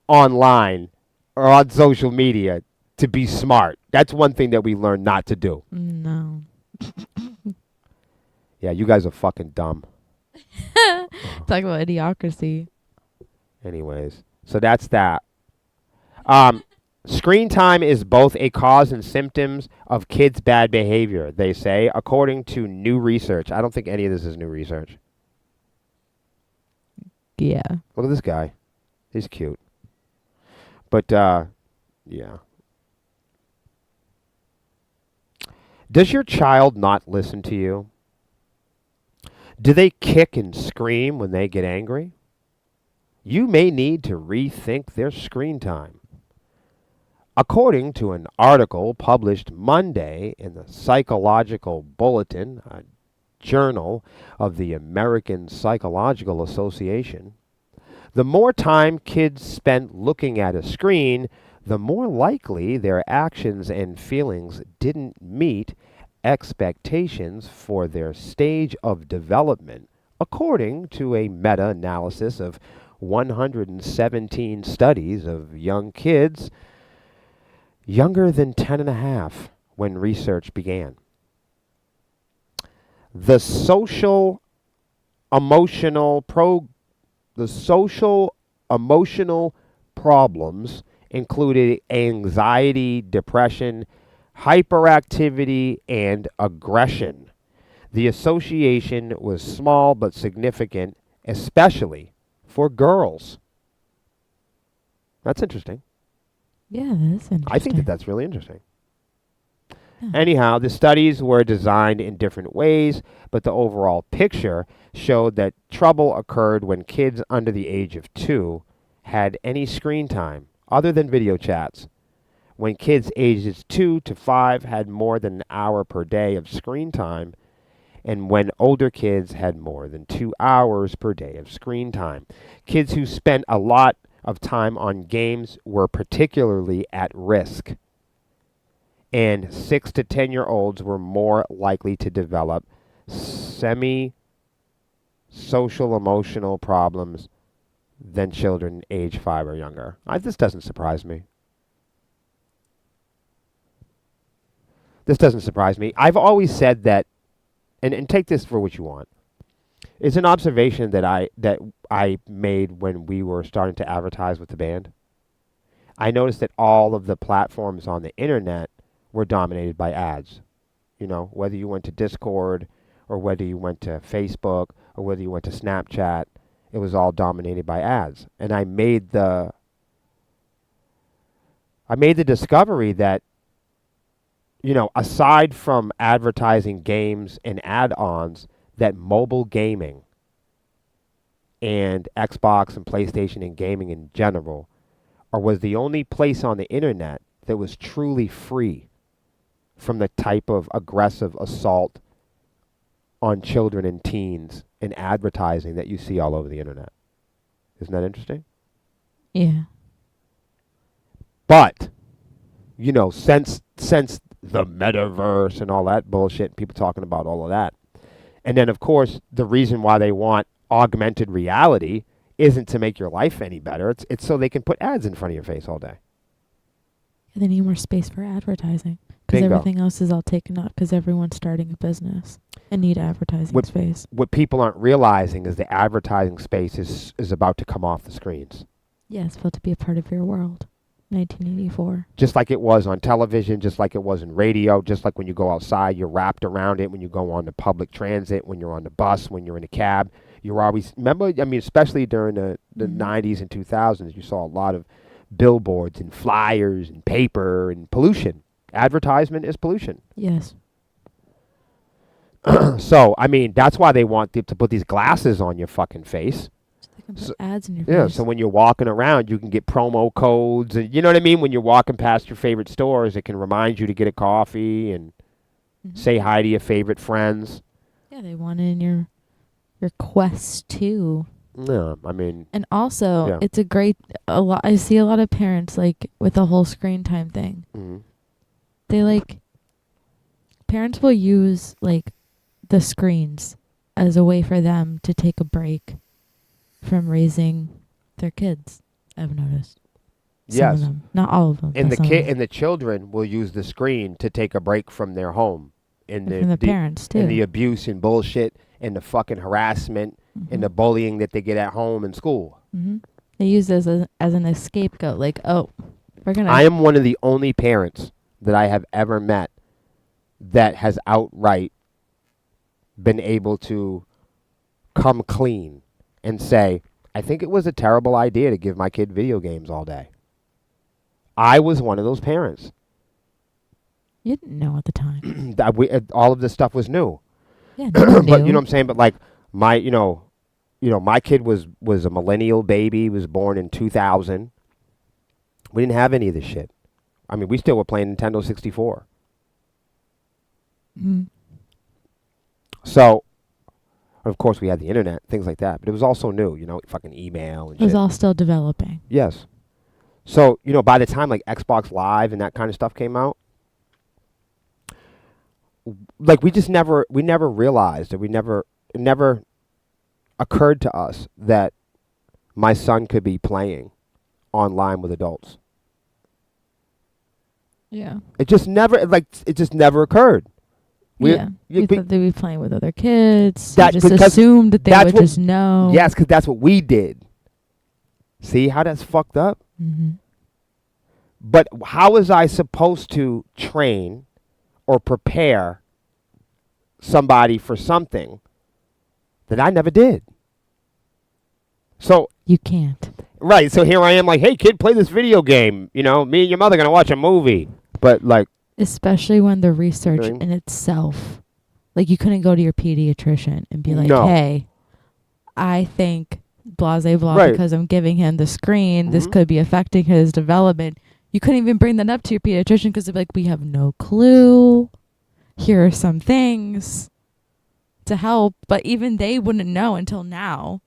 online or on social media to be smart. That's one thing that we learned not to do. No. Yeah, you guys are fucking dumb. Talk about idiocracy. Anyways, so that's that. Screen time is both a cause and symptoms of kids' bad behavior, they say, according to new research. I don't think any of this is new research. Yeah. Look at this guy. He's cute. But, yeah. Does your child not listen to you? Do they kick and scream when they get angry? You may need to rethink their screen time. According to an article published Monday in the Psychological Bulletin, a journal of the American Psychological Association, the more time kids spent looking at a screen, the more likely their actions and feelings didn't meet expectations for their stage of development, according to a meta-analysis of 117 studies of young kids younger than 10 and a half when research began. The social emotional problems included anxiety, depression, hyperactivity, and aggression. The association was small but significant, especially for girls. That's interesting. Yeah, that is interesting. I think that that's really interesting. Yeah. Anyhow, the studies were designed in different ways, but the overall picture showed that trouble occurred when kids under the age of 2 had any screen time other than video chats. When kids ages 2 to 5 had more than an hour per day of screen time, and when older kids had more than 2 hours per day of screen time. Kids who spent a lot of time on games were particularly at risk. And 6 to 10-year-olds were more likely to develop social emotional problems than children age 5 or younger. This doesn't surprise me. This doesn't surprise me. I've always said that, and take this for what you want. It's an observation that I made when we were starting to advertise with the band. I noticed that all of the platforms on the internet were dominated by ads. You know, whether you went to Discord or whether you went to Facebook or whether you went to Snapchat, it was all dominated by ads. And I made the discovery that, you know, aside from advertising games and add-ons, that mobile gaming and Xbox and PlayStation and gaming in general was the only place on the internet that was truly free from the type of aggressive assault on children and teens and advertising that you see all over the internet. Isn't that interesting? Yeah. But, you know, since the metaverse and all that bullshit, people talking about all of that. And then, of course, the reason why they want augmented reality isn't to make your life any better. It's so they can put ads in front of your face all day. They need more space for advertising because everything else is all taken up because everyone's starting a business and need advertising space. What people aren't realizing is the advertising space is about to come off the screens. Yeah, it's about to be a part of your world. 1984. Just like it was on television, just like it was in radio, just like when you go outside, you're wrapped around it. When you go on the public transit, when you're on the bus, when you're in a cab, you're always, remember, I mean, especially during the 90s and 2000s, you saw a lot of billboards and flyers and paper and pollution. Advertisement is pollution. Yes. So, I mean, that's why they want to put these glasses on your fucking face. They can put ads in your face. Yeah, so when you're walking around, you can get promo codes. And you know what I mean? When you're walking past your favorite stores, it can remind you to get a coffee and say hi to your favorite friends. Yeah, they want it in your Quest too. No, I mean... And also, it's I see a lot of parents, like, with the whole screen time thing. Mm-hmm. They, parents will use, the screens as a way for them to take a break from raising their kids, I've noticed. Some of them. Not all of them. And the children will use the screen to take a break from their home. And from the parents, too. And the abuse and bullshit and the fucking harassment and the bullying that they get at home and school. Mm-hmm. They use this as an scapegoat. We're going to... I am one of the only parents that I have ever met that has outright been able to come clean and say, I think it was a terrible idea to give my kid video games all day. I was one of those parents. You didn't know at the time. All of this stuff was new. Yeah, but you know what I'm saying? But my my kid was a millennial baby, was born in 2000. We didn't have any of this shit. I mean, we still were playing Nintendo 64. Mm-hmm. So, of course, we had the internet, things like that. But it was also new, you know, fucking email and It was shit. all still developing. Yes. So, you know, by the time like Xbox Live and that kind of stuff came out, like we never realized, or it never occurred to us that my son could be playing online with adults. Yeah. It just never occurred. We thought they'd be playing with other kids. We just because assumed that they would just know. Yes, because that's what we did. See how that's fucked up? Mm-hmm. But how was I supposed to train or prepare somebody for something that I never did? So you can't. Right. So here I am like, hey, kid, play this video game. You know, me and your mother going to watch a movie. But like. Especially when the research in itself, like you couldn't go to your pediatrician and be like, hey, I think blah, because I'm giving him the screen. Mm-hmm. This could be affecting his development. You couldn't even bring that up to your pediatrician because they'd be like, we have no clue. Here are some things to help. But even they wouldn't know until now.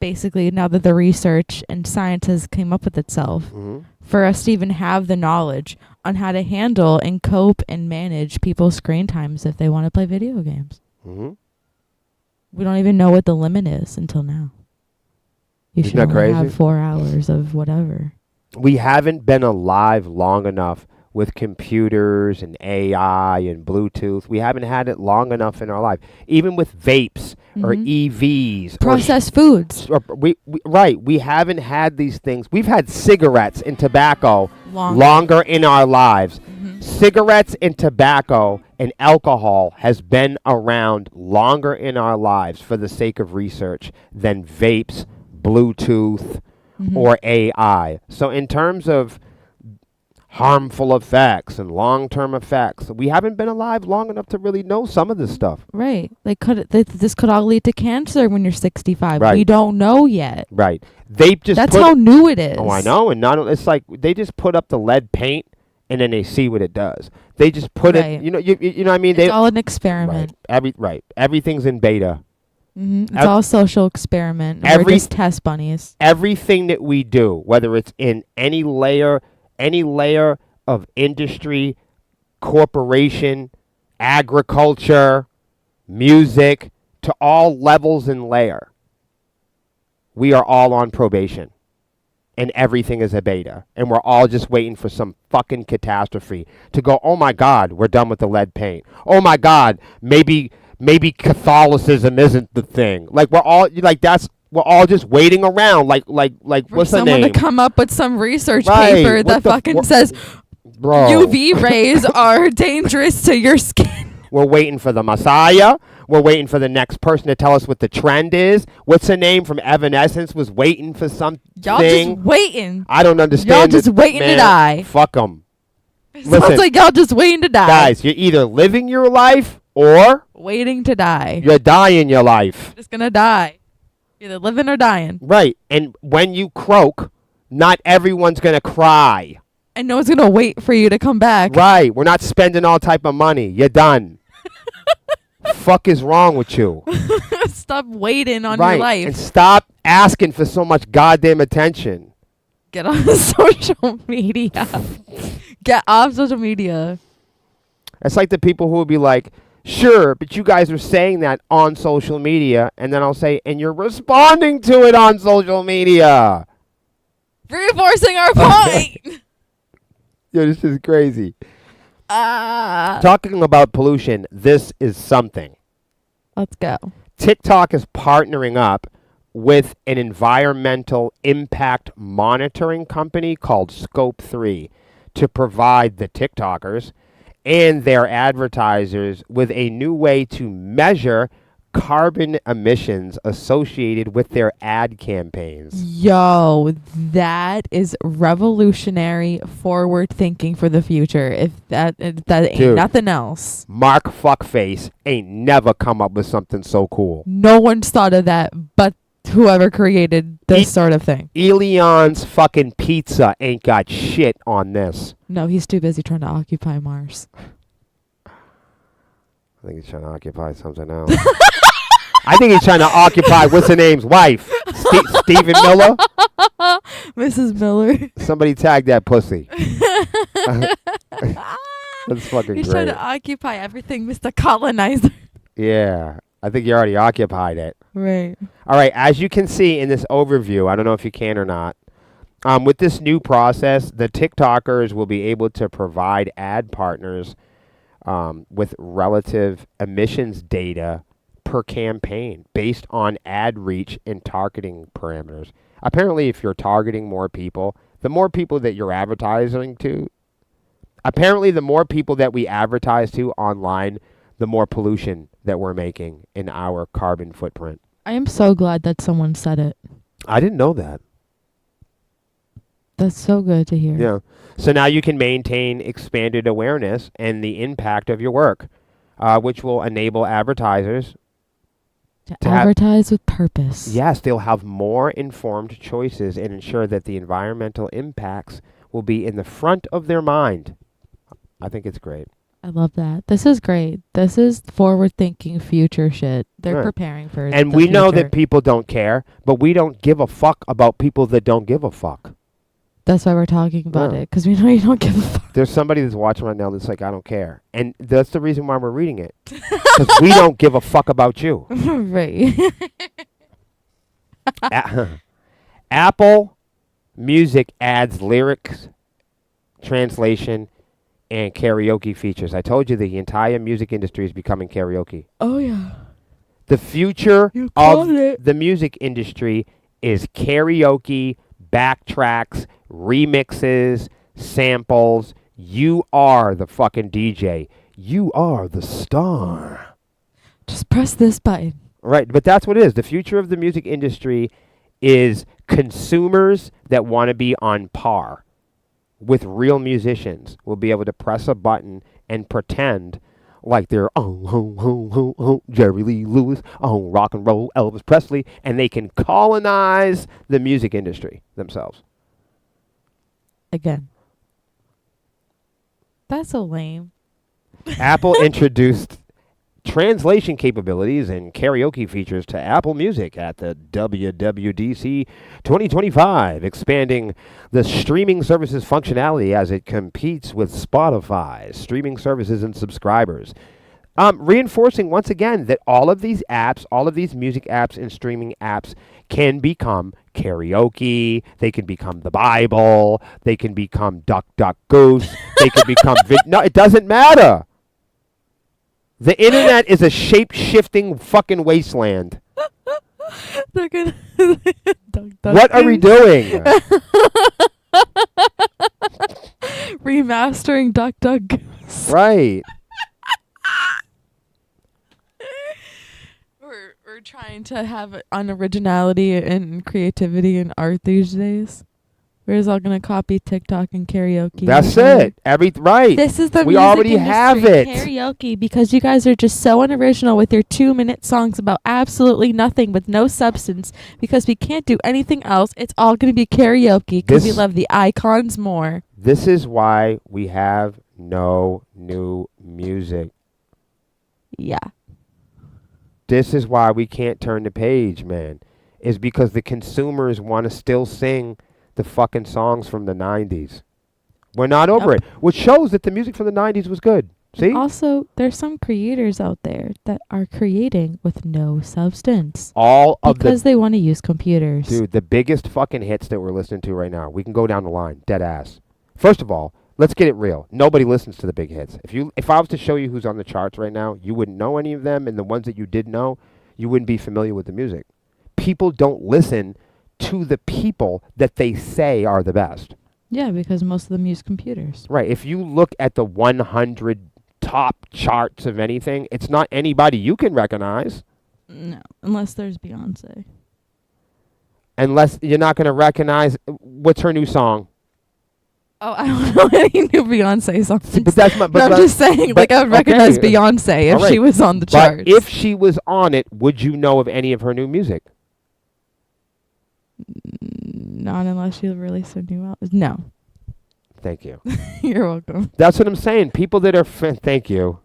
Basically, now that the research and science has came up with itself, for us to even have the knowledge on how to handle and cope and manage people's screen times if they want to play video games. Mm-hmm. We don't even know what the limit is until now. You should only have 4 hours of whatever. We haven't been alive long enough with computers and AI and Bluetooth. We haven't had it long enough in our life. Even with vapes or EVs. Processed foods. We haven't had these things. We've had cigarettes and tobacco longer in our lives. Mm-hmm. Cigarettes and tobacco and alcohol has been around longer in our lives for the sake of research than vapes, Bluetooth, or AI. So in terms of harmful effects and long-term effects, we haven't been alive long enough to really know some of this stuff. Right. This could all lead to cancer when you're 65. Right. We don't know yet. Right. That's how new it is. Oh, I know. And it's like they just put up the lead paint and then they see what it does. They just put it, you know what I mean? It's all an experiment. Right. Everything's in beta. Mm-hmm. It's all social experiment. We're just test bunnies. Everything that we do, whether it's in any layer of industry, corporation, agriculture, music, to all levels and layer, we are all on probation. And everything is a beta. And we're all just waiting for some fucking catastrophe to go, oh my God, we're done with the lead paint. Oh my God, maybe Catholicism isn't the thing. Like we're all just waiting around like what's the name? Someone to come up with some research paper that fucking says UV rays are dangerous to your skin. We're waiting for the Messiah. We're waiting for the next person to tell us what the trend is. What's the name from Evanescence was waiting for something. Y'all just waiting. I don't understand. Y'all just waiting to die. Fuck them. Sounds like y'all just waiting to die. Guys, you're either living your life or waiting to die. You're dying your life. You're just gonna die. Either living or dying. Right. And when you croak, not everyone's going to cry. And no one's going to wait for you to come back. Right. We're not spending all type of money. You're done. Fuck is wrong with you? Stop waiting on your life. And stop asking for so much goddamn attention. Get on social media. Get off social media. It's like the people who would be like, sure, but you guys are saying that on social media. And then I'll say, and you're responding to it on social media. Reinforcing our point. Yo, this is crazy. Talking about pollution, this is something. Let's go. TikTok is partnering up with an environmental impact monitoring company called Scope 3 to provide the TikTokers and their advertisers with a new way to measure carbon emissions associated with their ad campaigns. Yo, that is revolutionary forward thinking for the future. If that ain't nothing else. Mark Fuckface ain't never come up with something so cool. No one's thought of that but whoever created this sort of thing. Elon's fucking pizza ain't got shit on this. No, he's too busy trying to occupy Mars. I think he's trying to occupy something else. I think he's trying to occupy what's her name's wife, Stephen Miller. Mrs. Miller. Somebody tag that pussy. That's fucking He's great. trying to occupy everything, Mr. Colonizer. Yeah, I think you already occupied it. Right. All right, as you can see in this overview, I don't know if you can or not, with this new process, the TikTokers will be able to provide ad partners with relative emissions data per campaign based on ad reach and targeting parameters. Apparently, if you're targeting more people, the more people that you're advertising to, apparently the more people that we advertise to online, the more pollution that we're making in our carbon footprint. I am so glad that someone said it. I didn't know that. That's so good to hear. Yeah. So now you can maintain expanded awareness and the impact of your work, which will enable advertisers To to advertise with purpose. yes, they'll have more informed choices and ensure that the environmental impacts will be in the front of their mind. I think it's great. I love that. This is great. This is forward-thinking future shit. They're Right. preparing for And the we know future. that people don't care, but we don't give a fuck about people that don't give a fuck. That's why we're talking about Yeah. it, because we know you don't give a fuck. There's somebody that's watching right now that's like, I don't care. And that's the reason why we're reading it. Because we don't give a fuck about you. Right. Apple Music adds lyrics, translation, and karaoke features. I told you the entire music industry is becoming karaoke. Oh, yeah. The future You of called it. the music industry is karaoke, backtracks, remixes, samples. You are the fucking DJ. You are the star. Just press this button. Right, but that's what it is. The future of the music industry is consumers that want to be on par with real musicians will be able to press a button and pretend like they're Jerry Lee Lewis, rock and roll Elvis Presley, and they can colonize the music industry themselves. Again. That's so lame. Apple introduced translation capabilities and karaoke features to Apple Music at the WWDC 2025, expanding the streaming services functionality as it competes with Spotify's streaming services and subscribers. Reinforcing once again that all of these apps, all of these music apps and streaming apps can become karaoke, they can become the Bible, they can become Duck Duck Goose, they can become... No, it doesn't matter. The internet is a shape-shifting fucking wasteland. They're gonna What are we doing? Remastering Duck Duck Goose. Right. We're trying to have unoriginality and creativity in art these days. We're just all gonna copy TikTok and karaoke. That's and it. Right. This is the We music already industry, have it. karaoke, because you guys are just so unoriginal with your 2-minute songs about absolutely nothing with no substance. Because we can't do anything else, it's all gonna be karaoke because we This- love the icons more. This is why we have no new music. Yeah. This is why we can't turn the page, man. Is because the consumers want to still sing the fucking songs from the 90s. We're not over Yep. it. Which shows that the music from the 90s was good. See? Also, there's some creators out there that are creating with no substance All of because they want to use computers. Dude, the biggest fucking hits that we're listening to right now, we can go down the line, dead ass. First of all, let's get it real. Nobody listens to the big hits. If I was to show you who's on the charts right now, you wouldn't know any of them, and the ones that you did know, you wouldn't be familiar with the music. People don't listen to the people that they say are the best. Yeah, because most of them use computers. Right. If you look at the 100 top charts of anything, it's not anybody you can recognize. No, unless there's Beyonce. Unless you're not going to recognize, what's her new song? Oh, I don't know any new Beyonce songs. But that's my. No, I'm just saying, but- like, I would recognize okay. Beyonce if All right. she was on the But charts. if she was on it, would you know of any of her new music? Not unless you release a new album. No. Thank you. You're welcome. That's what I'm saying. People that are thank you.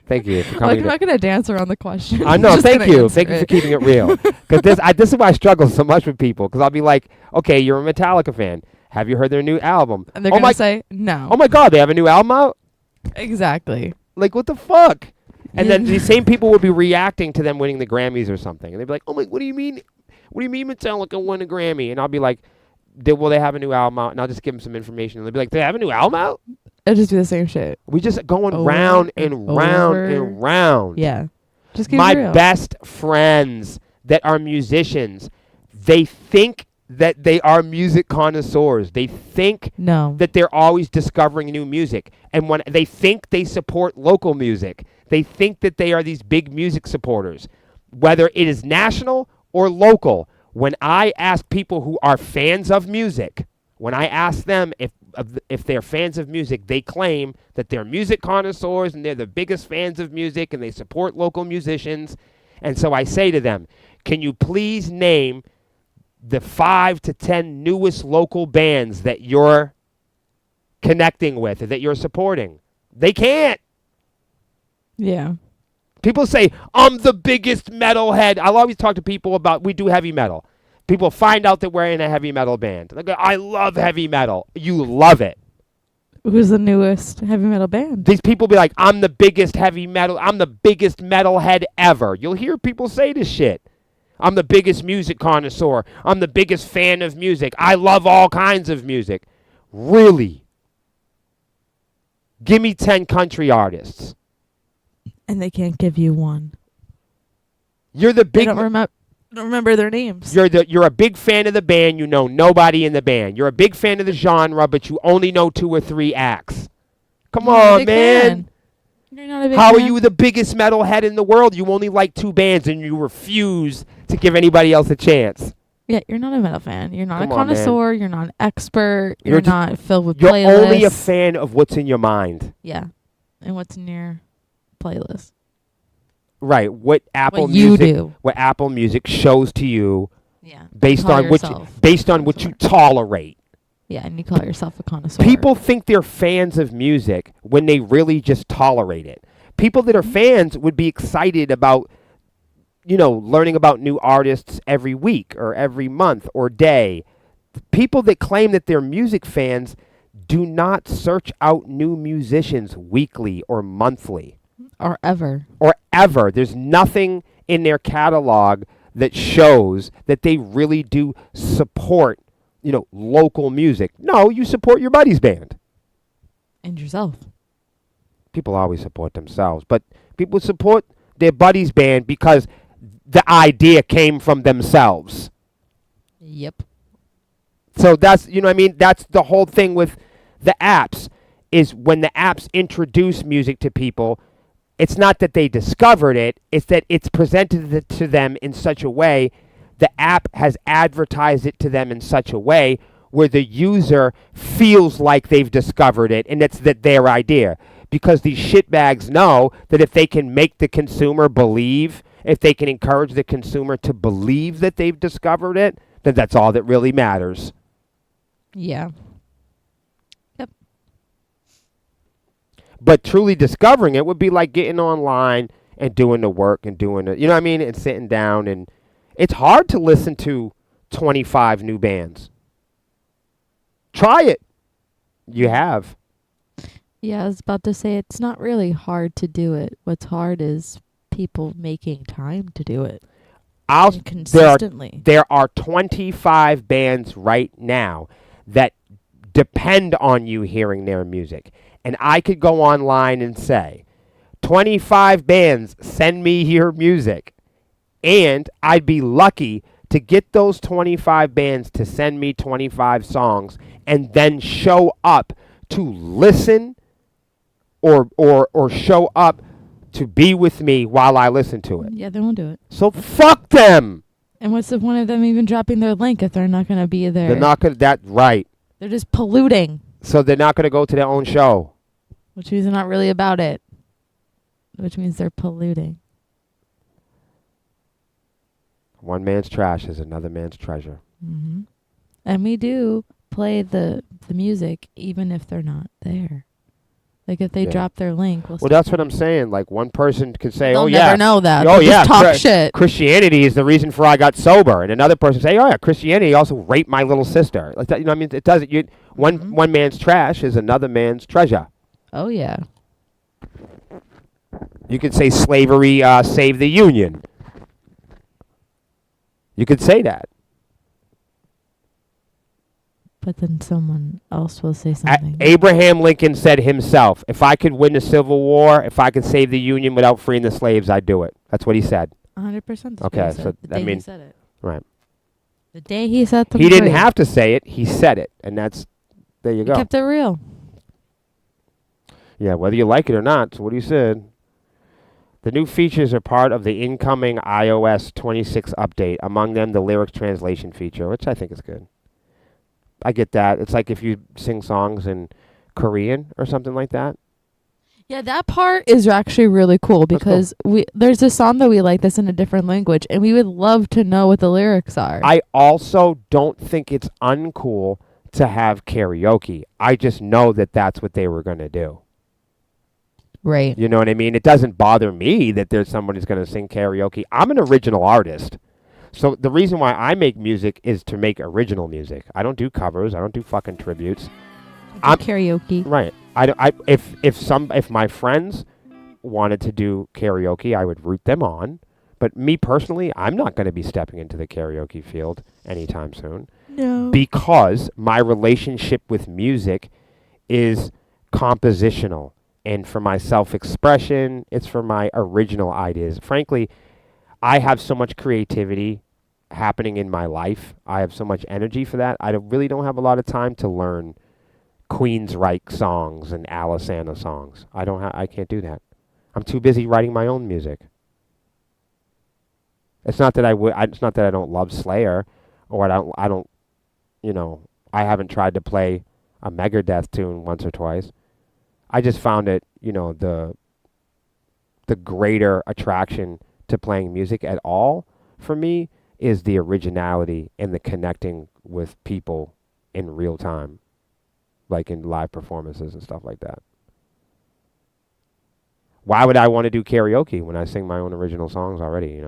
Thank you for coming. I'm not gonna dance around the question. I know. Just Thank gonna you. answer Thank you for it. keeping it real. Because this is why I struggle so much with people. Because I'll be like, okay, you're a Metallica fan. Have you heard their new album? And they're oh gonna my, say no. oh my God, they have a new album out? Exactly. Like, what the fuck? And Yeah. then these same people would be reacting to them winning the Grammys or something. And they'd be like, oh my, what do you mean? What do you mean Metallica won a Grammy? And I'll be like, well, they have a new album out. And I'll just give them some information. And they'll be like, they have a new album out? It'll just be the same shit. We just going Over round and and round over. and round. Yeah. Just keep My it real. best friends that are musicians, they think that they are music connoisseurs. They think No. that they're always discovering new music. And when they think they support local music, they think that they are these big music supporters, whether it is national or local. When I ask people who are fans of music, when I ask them if they're fans of music, they claim that they're music connoisseurs and they're the biggest fans of music and they support local musicians. And so I say to them, can you please name the 5 to 10 newest local bands that you're connecting with, that you're supporting? They can't. Yeah. People say, I'm the biggest metalhead. I'll always talk to people about, we do heavy metal. People find out that we're in a heavy metal band. They go, I love heavy metal. You love it. Who's the newest heavy metal band? These people be like, I'm the biggest metalhead ever. You'll hear people say this shit. I'm the biggest music connoisseur. I'm the biggest fan of music. I love all kinds of music. Really? Give me 10 country artists. And they can't give you one. You're the They big don't remember their names. You're a big fan of the band, you know nobody in the band. You're a big fan of the genre, but you only know 2 or 3 acts. Come You're not a on, big man. fan. You're not a big How are fan. you the biggest metalhead in the world? You only like 2 bands and you refuse to give anybody else a chance. Yeah, you're not a metal fan. You're not Come a on, man. connoisseur. You're not an expert. You're You're just- not filled with You're playlists. only a fan of what's in your mind. Yeah. And what's in your playlist? Right. What Apple What you Music do. what Apple Music shows to you Yeah. based Call on what you, yourself based a on what you connoisseur. tolerate. Yeah, and you call yourself a connoisseur. People think they're fans of music when they really just tolerate it. People that are fans would be excited about, learning about new artists every week or every month or day. People that claim that they're music fans do not search out new musicians weekly or monthly Or ever. or ever. There's nothing in their catalog that shows that they really do support, local music. No, you support your buddy's band. And yourself. People always support themselves, but people support their buddy's band because the idea came from themselves. Yep. So that's, that's the whole thing with the apps, is when the apps introduce music to people, it's not that they discovered it, it's that it's presented to them in such a way, the app has advertised it to them in such a way where the user feels like they've discovered it and it's their idea. Because these shitbags know that if they can make the consumer believe, if they can encourage the consumer to believe that they've discovered it, then that's all that really matters. Yeah. But truly discovering it would be like getting online and doing the work and doing it, and sitting down. And it's hard to listen to 25 new bands. Try it. You have. Yeah, I was about to say it's not really hard to do it. What's hard is people making time to do it. And consistently. There are 25 bands right now that depend on you hearing their music. And I could go online and say, 25 bands, send me your music. And I'd be lucky to get those 25 bands to send me 25 songs and then show up to listen or show up to be with me while I listen to it. Yeah, they won't do it. So fuck them. And what's the point of them even dropping their link if they're not going to be there? They're not going to, that's right. They're just polluting. So they're not going to go to their own show. Which means they're not really about it. Which means they're polluting. One man's trash is another man's treasure. Mm-hmm. And we do play the music even if they're not there. Like if they drop their link. Well, that's what I'm saying. Like one person could say, they'll "Oh never yeah, know that. oh They'll yeah, just talk shit. Christianity is the reason for I got sober," and another person say, "Oh yeah, Christianity also raped my little sister." Like that, you know what I mean? It doesn't. One man's trash is another man's treasure. Oh yeah. You could say slavery saved the Union. You could say that. But then someone else will say something. Abraham Lincoln said himself, "If I could win the Civil War, if I could save the Union without freeing the slaves, I'd do it." That's what he said. 100%. Okay, so the day he said it. Right. The day he said them He didn't free. have to say it. He said it, and there you He go. kept it real. Yeah, whether you like it or not, it's what he said. The new features are part of the incoming iOS 26 update. Among them, the lyrics translation feature, which I think is good. I get that. It's like if you sing songs in Korean or something like that. Yeah, that part is actually really cool because there's a song that we like that's in a different language, and we would love to know what the lyrics are. I also don't think it's uncool to have karaoke. I just know that that's what they were going to do. Right. You know what I mean? It doesn't bother me that there's somebody's going to sing karaoke. I'm an original artist. So the reason why I make music is to make original music. I don't do covers. I don't do fucking tributes. I'm karaoke. Right. If my friends wanted to do karaoke, I would root them on. But me personally, I'm not going to be stepping into the karaoke field anytime soon. No. Because my relationship with music is compositional. And for my self-expression, it's for my original ideas. Frankly, I have so much creativity happening in my life. I have so much energy for that. I really don't have a lot of time to learn Queensryche songs and Alisana songs. I can't do that. I'm too busy writing my own music. It's not that it's not that I don't love Slayer, or I don't, I haven't tried to play a Megadeth tune once or twice. I just found it, the greater attraction to playing music at all for me is the originality and the connecting with people in real time, like in live performances and stuff like that. Why would I want to do karaoke when I sing my own original songs already,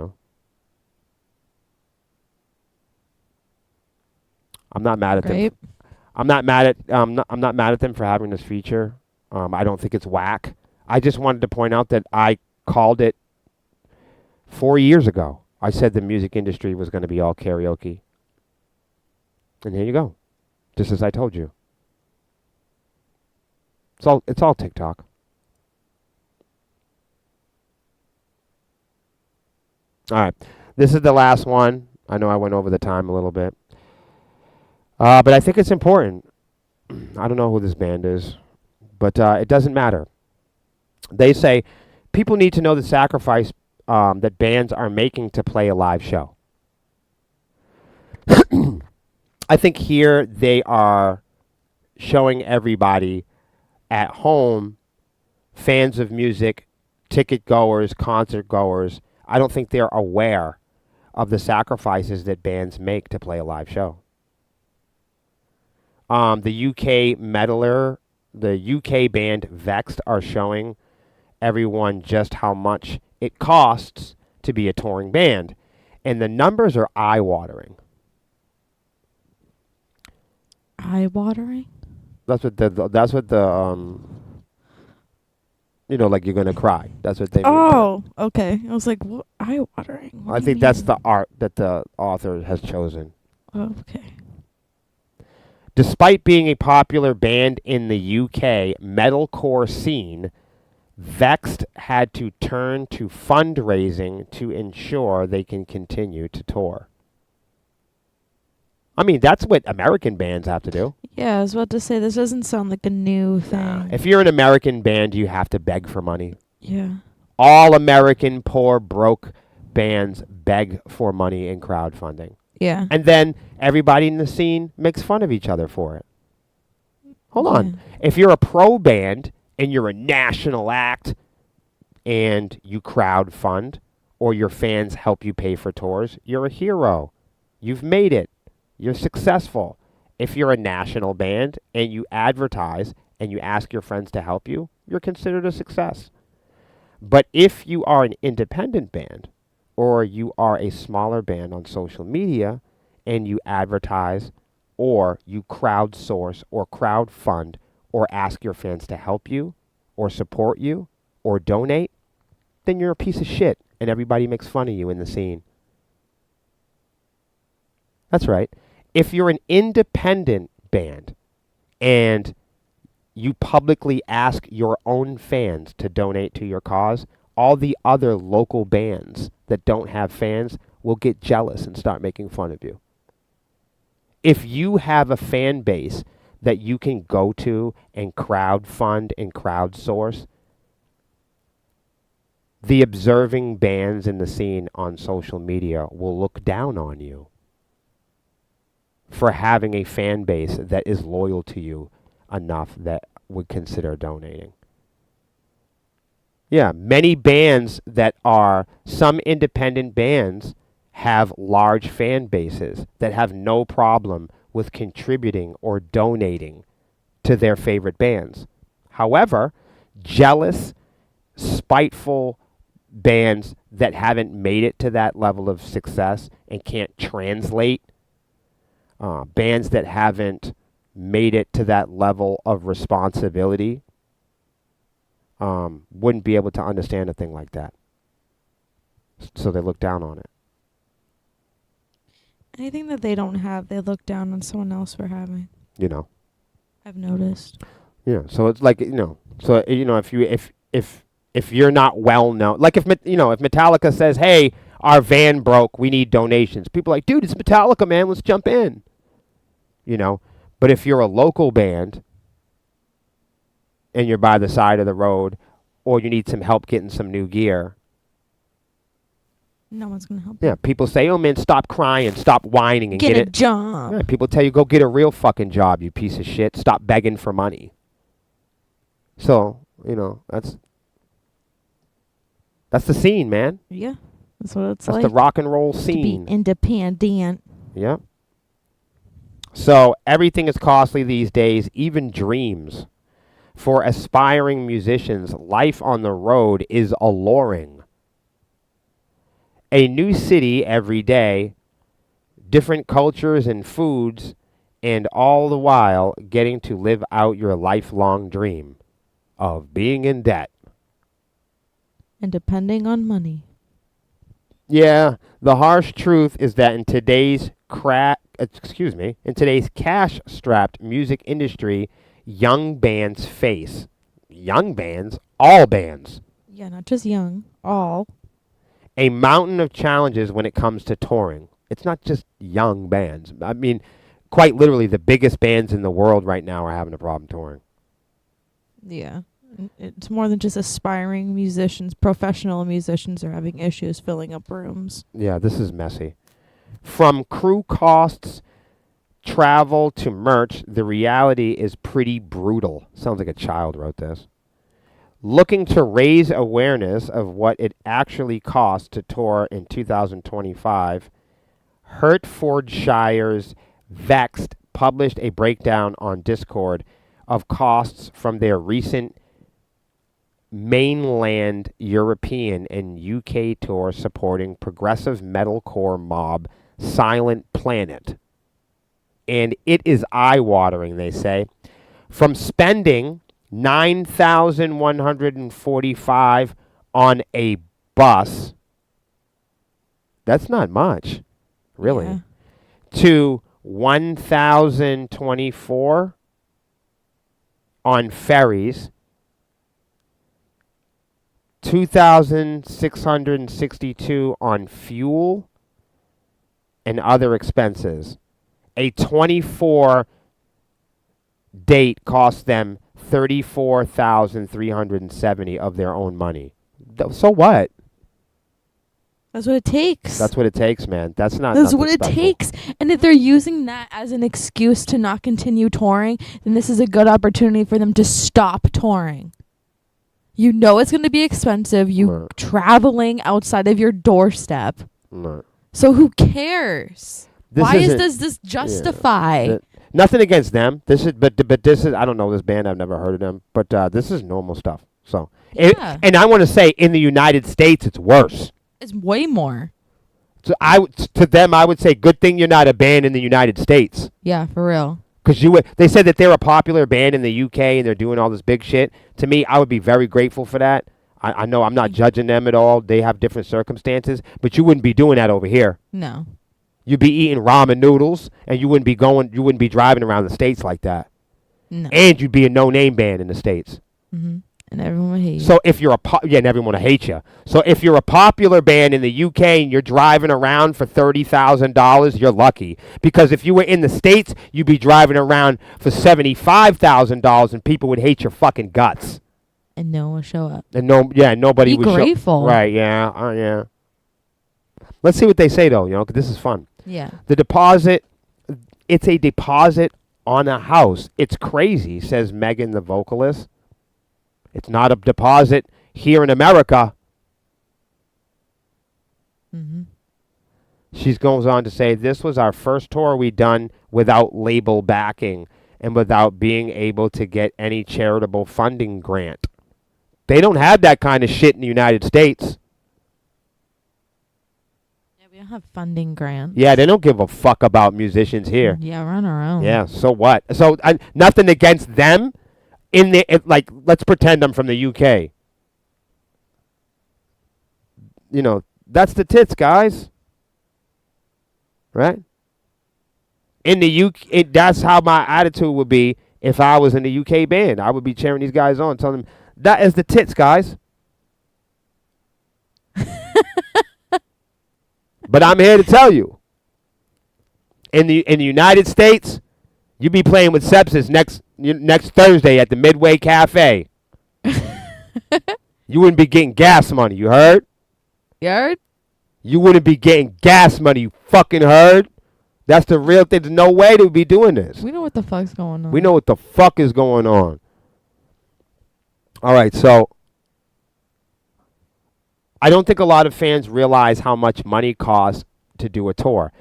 I'm not mad at them. I'm not mad at them for having this feature. I don't think it's whack. I just wanted to point out that I called it 4 years ago. I said the music industry was going to be all karaoke. And here you go. Just as I told you. It's all TikTok. All right. This is the last one. I know I went over the time a little bit. But I think it's important. I don't know who this band is. But it doesn't matter. They say people need to know the sacrifice that bands are making to play a live show. I think here they are showing everybody at home, fans of music, ticket goers, concert goers. I don't think they're aware of the sacrifices that bands make to play a live show. The UK metaler, the UK band Vexed are showing everyone just how much it costs to be a touring band. And the numbers are eye-watering. Eye-watering? That's what like you're going to cry. That's what they mean. Oh, okay. I was like, what? Eye-watering? I think that's the art that the author has chosen. Oh, okay. Despite being a popular band in the UK metalcore scene, Vexed had to turn to fundraising to ensure they can continue to tour. I mean, that's what American bands have to do. Yeah, I was about to say, this doesn't sound like a new thing. If you're an American band, you have to beg for money. Yeah. All American poor, broke bands beg for money in crowdfunding. Yeah. And then everybody in the scene makes fun of each other for it. Hold on. If you're a pro band and you're a national act and you crowdfund, or your fans help you pay for tours, you're a hero. You've made it. You're successful. If you're a national band and you advertise and you ask your friends to help you, you're considered a success. But if you are an independent band or you are a smaller band on social media and you advertise or you crowdsource or crowdfund or ask your fans to help you or support you or donate, then you're a piece of shit and everybody makes fun of you in the scene. That's right. If you're an independent band and you publicly ask your own fans to donate to your cause, all the other local bands that don't have fans will get jealous and start making fun of you. If you have a fan base that you can go to and crowdfund and crowdsource, the observing bands in the scene on social media will look down on you for having a fan base that is loyal to you enough that would consider donating. Yeah, many bands that are, some independent bands have large fan bases that have no problem with contributing or donating to their favorite bands. However, jealous, spiteful bands that haven't made it to that level of success and can't translate, bands that haven't made it to that level of responsibility, wouldn't be able to understand a thing like that. So they look down on it. Anything that they don't have, they look down on someone else for having. You know. I've noticed. Yeah. So it's like, so if you're not well known, like if Metallica says, "Hey, our van broke, we need donations," people are like, "Dude, it's Metallica, man, let's jump in." But if you're a local band and you're by the side of the road or you need some help getting some new gear, no one's going to help you. Yeah, people say, "Oh, man, stop crying, stop whining and get a job." Yeah, people tell you, "Go get a real fucking job, you piece of shit. Stop begging for money." So, that's the scene, man. Yeah, that's what it's like. That's the rock and roll scene. To be independent. Yeah. So everything is costly these days, even dreams. For aspiring musicians, life on the road is alluring. A new city every day, different cultures and foods, and all the while getting to live out your lifelong dream of being in debt. And depending on money. Yeah, the harsh truth is that in today's cash-strapped music industry, young bands face. Young bands? All bands. Yeah, not just young. All. A mountain of challenges when it comes to touring. It's not just young bands. I mean, quite literally, the biggest bands in the world right now are having a problem touring. Yeah. It's more than just aspiring musicians. Professional musicians are having issues filling up rooms. Yeah, this is messy. From crew costs, travel to merch, the reality is pretty brutal. Sounds like a child wrote this. Looking to raise awareness of what it actually costs to tour in 2025, Hertfordshire's Vexed published a breakdown on Discord of costs from their recent mainland European and UK tour supporting progressive metalcore mob Silent Planet. And it is eye-watering, they say. From spending $9,145 on a bus, that's not much, really, yeah. to $1,024 on ferries, $2,662 on fuel and other expenses. A 24 date cost them $34,370 of their own money. So what? That's what it takes. That's what it takes, man. That's what it takes. And if they're using that as an excuse to not continue touring, then this is a good opportunity for them to stop touring. You know it's going to be expensive. You Right. traveling outside of your doorstep. Right. So who cares? This Why isn't- does this justify? That- Nothing against them. This is, but this is. I don't know this band. I've never heard of them. But this is normal stuff. So, Yeah. and I want to say, in the United States, it's worse. It's way more. So to them, I would say, good thing you're not a band in the United States, Yeah, for real. because they said that they're a popular band in the UK and they're doing all this big shit. To me, I would be very grateful for that. I know I'm not judging them at all. They have different circumstances, but you wouldn't be doing that over here. No. You'd be eating ramen noodles, and you wouldn't be driving around the States like that. No. And you'd be a no-name band in the States. Mm-hmm. And everyone would hate you. So if you're and everyone will hate you. So if you're a popular band in the UK and you're driving around for $30,000, you're lucky. Because if you were in the States, you'd be driving around for $75,000, and people would hate your fucking guts. And no one would show up. And nobody Be would show. grateful. Right? Yeah. Yeah. Let's see what they say though. 'Cause this is fun. Yeah. The deposit, it's a deposit on a house. It's crazy, says Megan, the vocalist. It's not a deposit here in America. Mm-hmm. She goes on to say, this was our first tour we done without label backing and without being able to get any charitable funding grant. They don't have that kind of shit in the United States. Yeah, we don't have funding grants. Yeah, they don't give a fuck about musicians here. Yeah, we're on our own. Yeah, so what? So nothing against them. Like, let's pretend I'm from the UK. That's the tits, guys. Right? In the UK, that's how my attitude would be if I was in the UK band. I would be cheering these guys on, telling them, that is the tits, guys. But I'm here to tell you, in the United States, you be playing with sepsis next Thursday at the Midway Cafe. You wouldn't be getting gas money, you heard? You heard? You wouldn't be getting gas money, you fucking heard? That's the real thing. There's no way to be doing this. We know what the fuck's going on. We know what the fuck is going on. All right, so I don't think a lot of fans realize how much money costs to do a tour.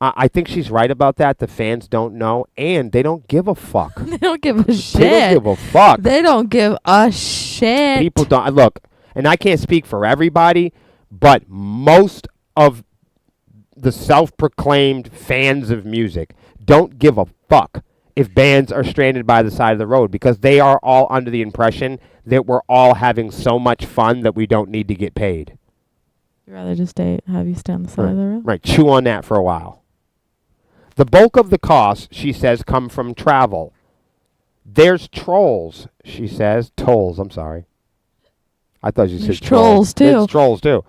I think she's right about that. The fans don't know, and they don't give a fuck. They don't give a shit. They don't give a fuck. They don't give a shit. People don't. Look, and I can't speak for everybody, but most of the self-proclaimed fans of music don't give a fuck if bands are stranded by the side of the road, because they are all under the impression that we're all having so much fun that we don't need to get paid. You'd rather just have you stay on the side of the road? Right, chew on that for a while. The bulk of the costs, she says, come from travel. There's trolls, she says. Tolls, I'm sorry. I thought you said There's trolls, too. There's trolls, too.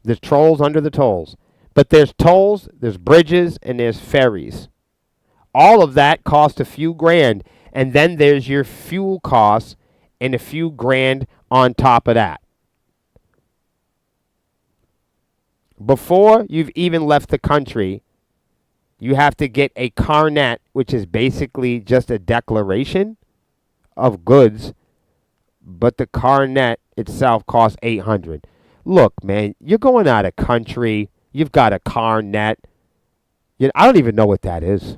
There's trolls under the tolls. But there's tolls, there's bridges, and there's ferries. All of that costs a few grand, and then there's your fuel costs and a few grand on top of that. Before you've even left the country, you have to get a carnet, which is basically just a declaration of goods, but the carnet itself costs $800. Look, man, you're going out of country. You've got a carnet. I don't even know what that is.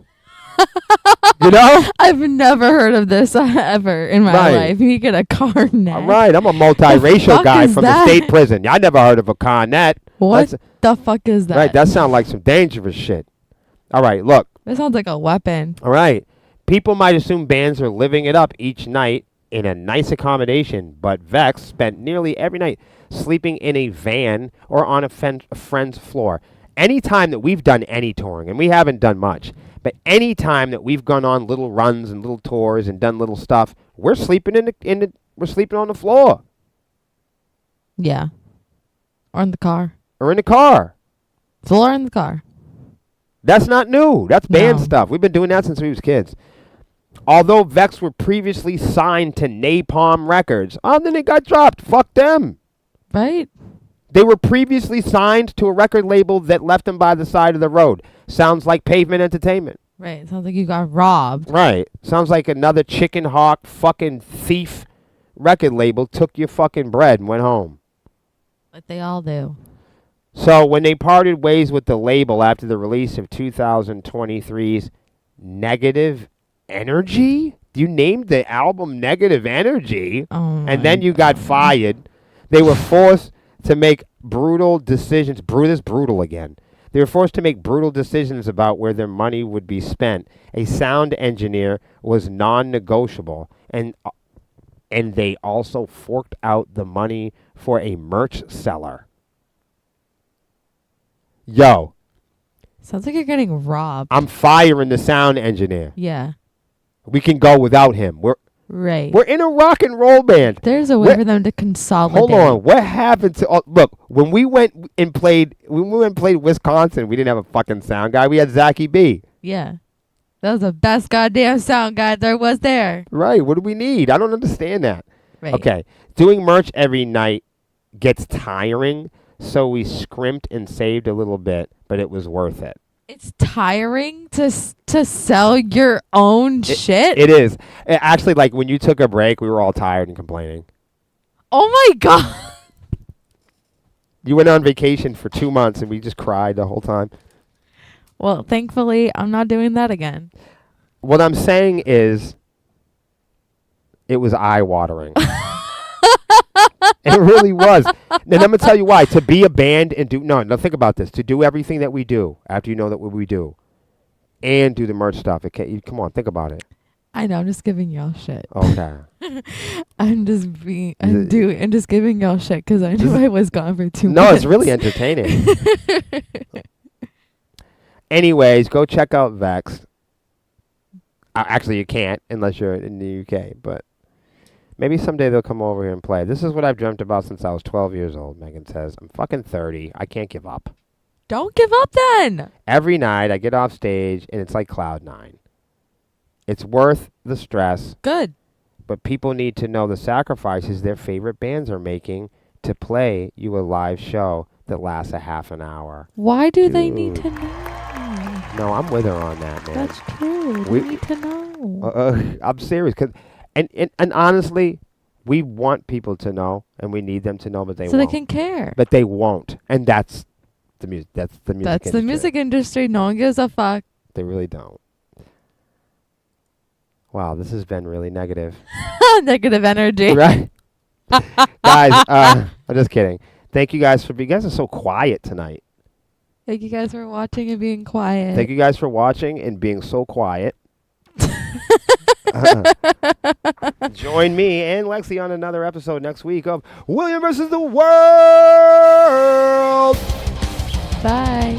I've never heard of this ever in my Right. life. You get a carnet. All right, I'm a multiracial fuck guy is from that? the state prison. I never heard of a carnet. What the fuck is that? Right, that sounds like some dangerous shit. All right, look. That sounds like a weapon. All right. People might assume bands are living it up each night in a nice accommodation, but Vex spent nearly every night sleeping in a van or on a friend's floor. Any time that we've done any touring, and we haven't done much, but any time that we've gone on little runs and little tours and done little stuff, we're sleeping we're sleeping on the floor Yeah. Or in the car. or in the car. Floor in the car. That's not new. That's band No. stuff. We've been doing that since we was kids. Although Vex were previously signed to Napalm Records, then they got dropped. Fuck them. Right? They were previously signed to a record label that left them by the side of the road. Sounds like Pavement Entertainment. Right. Sounds like you got robbed. Right. Sounds like another chicken hawk fucking thief record label took your fucking bread and went home. Like they all do. So when they parted ways with the label after the release of 2023's Negative Energy, you named the album Negative Energy, and then you got fired. They were forced to make brutal decisions. Brutal again. They were forced to make brutal decisions about where their money would be spent. A sound engineer was non-negotiable, and they also forked out the money for a merch seller. Yo. Sounds like you're getting robbed. I'm firing the sound engineer. Yeah. We can go without him. We're in a rock and roll band. There's a way for them to consolidate. Hold on. What happened to look, when we went and played Wisconsin, we didn't have a fucking sound guy. We had Zachy B. Yeah. That was the best goddamn sound guy there was there. Right. What do we need? I don't understand that. Right. Okay. Doing merch every night gets tiring. So we scrimped and saved a little bit, but it was worth it. It's tiring to sell your own shit? It is. Actually, like when you took a break, we were all tired and complaining. Oh my God. You went on vacation for 2 months and we just cried the whole time. Well, thankfully, I'm not doing that again. What I'm saying is it was eye-watering. It really was. And I'm going to tell you why. To be a band and no, think about this. To do everything that we do after you know that what we do and do the merch stuff. Come on, think about it. I know. I'm just giving y'all shit. Okay. I'm just giving y'all shit because I knew I was gone for 2 months. No, it's really entertaining. Anyways, go check out Vex. Actually, you can't unless you're in the UK, but maybe someday they'll come over here and play. This is what I've dreamt about since I was 12 years old, Megan says. I'm fucking 30. I can't give up. Don't give up then. Every night I get off stage and it's like cloud nine. It's worth the stress. Good. But people need to know the sacrifices their favorite bands are making to play you a live show that lasts a half an hour. Why do they need to know? No, I'm with her on that, man. That's true. We need to know. I'm serious. And honestly, we want people to know, and we need them to know, but they won't. So they can care. But they won't, and that's the music. That's the music. That's industry. the music industry. No one gives a fuck. They really don't. Wow, this has been really negative. Negative energy. Right, guys. I'm just kidding. Thank you guys you guys are so quiet tonight. Thank you guys for watching and being quiet. Thank you guys for watching and being so quiet. Join me and Lexi on another episode next week of William versus the World. Bye.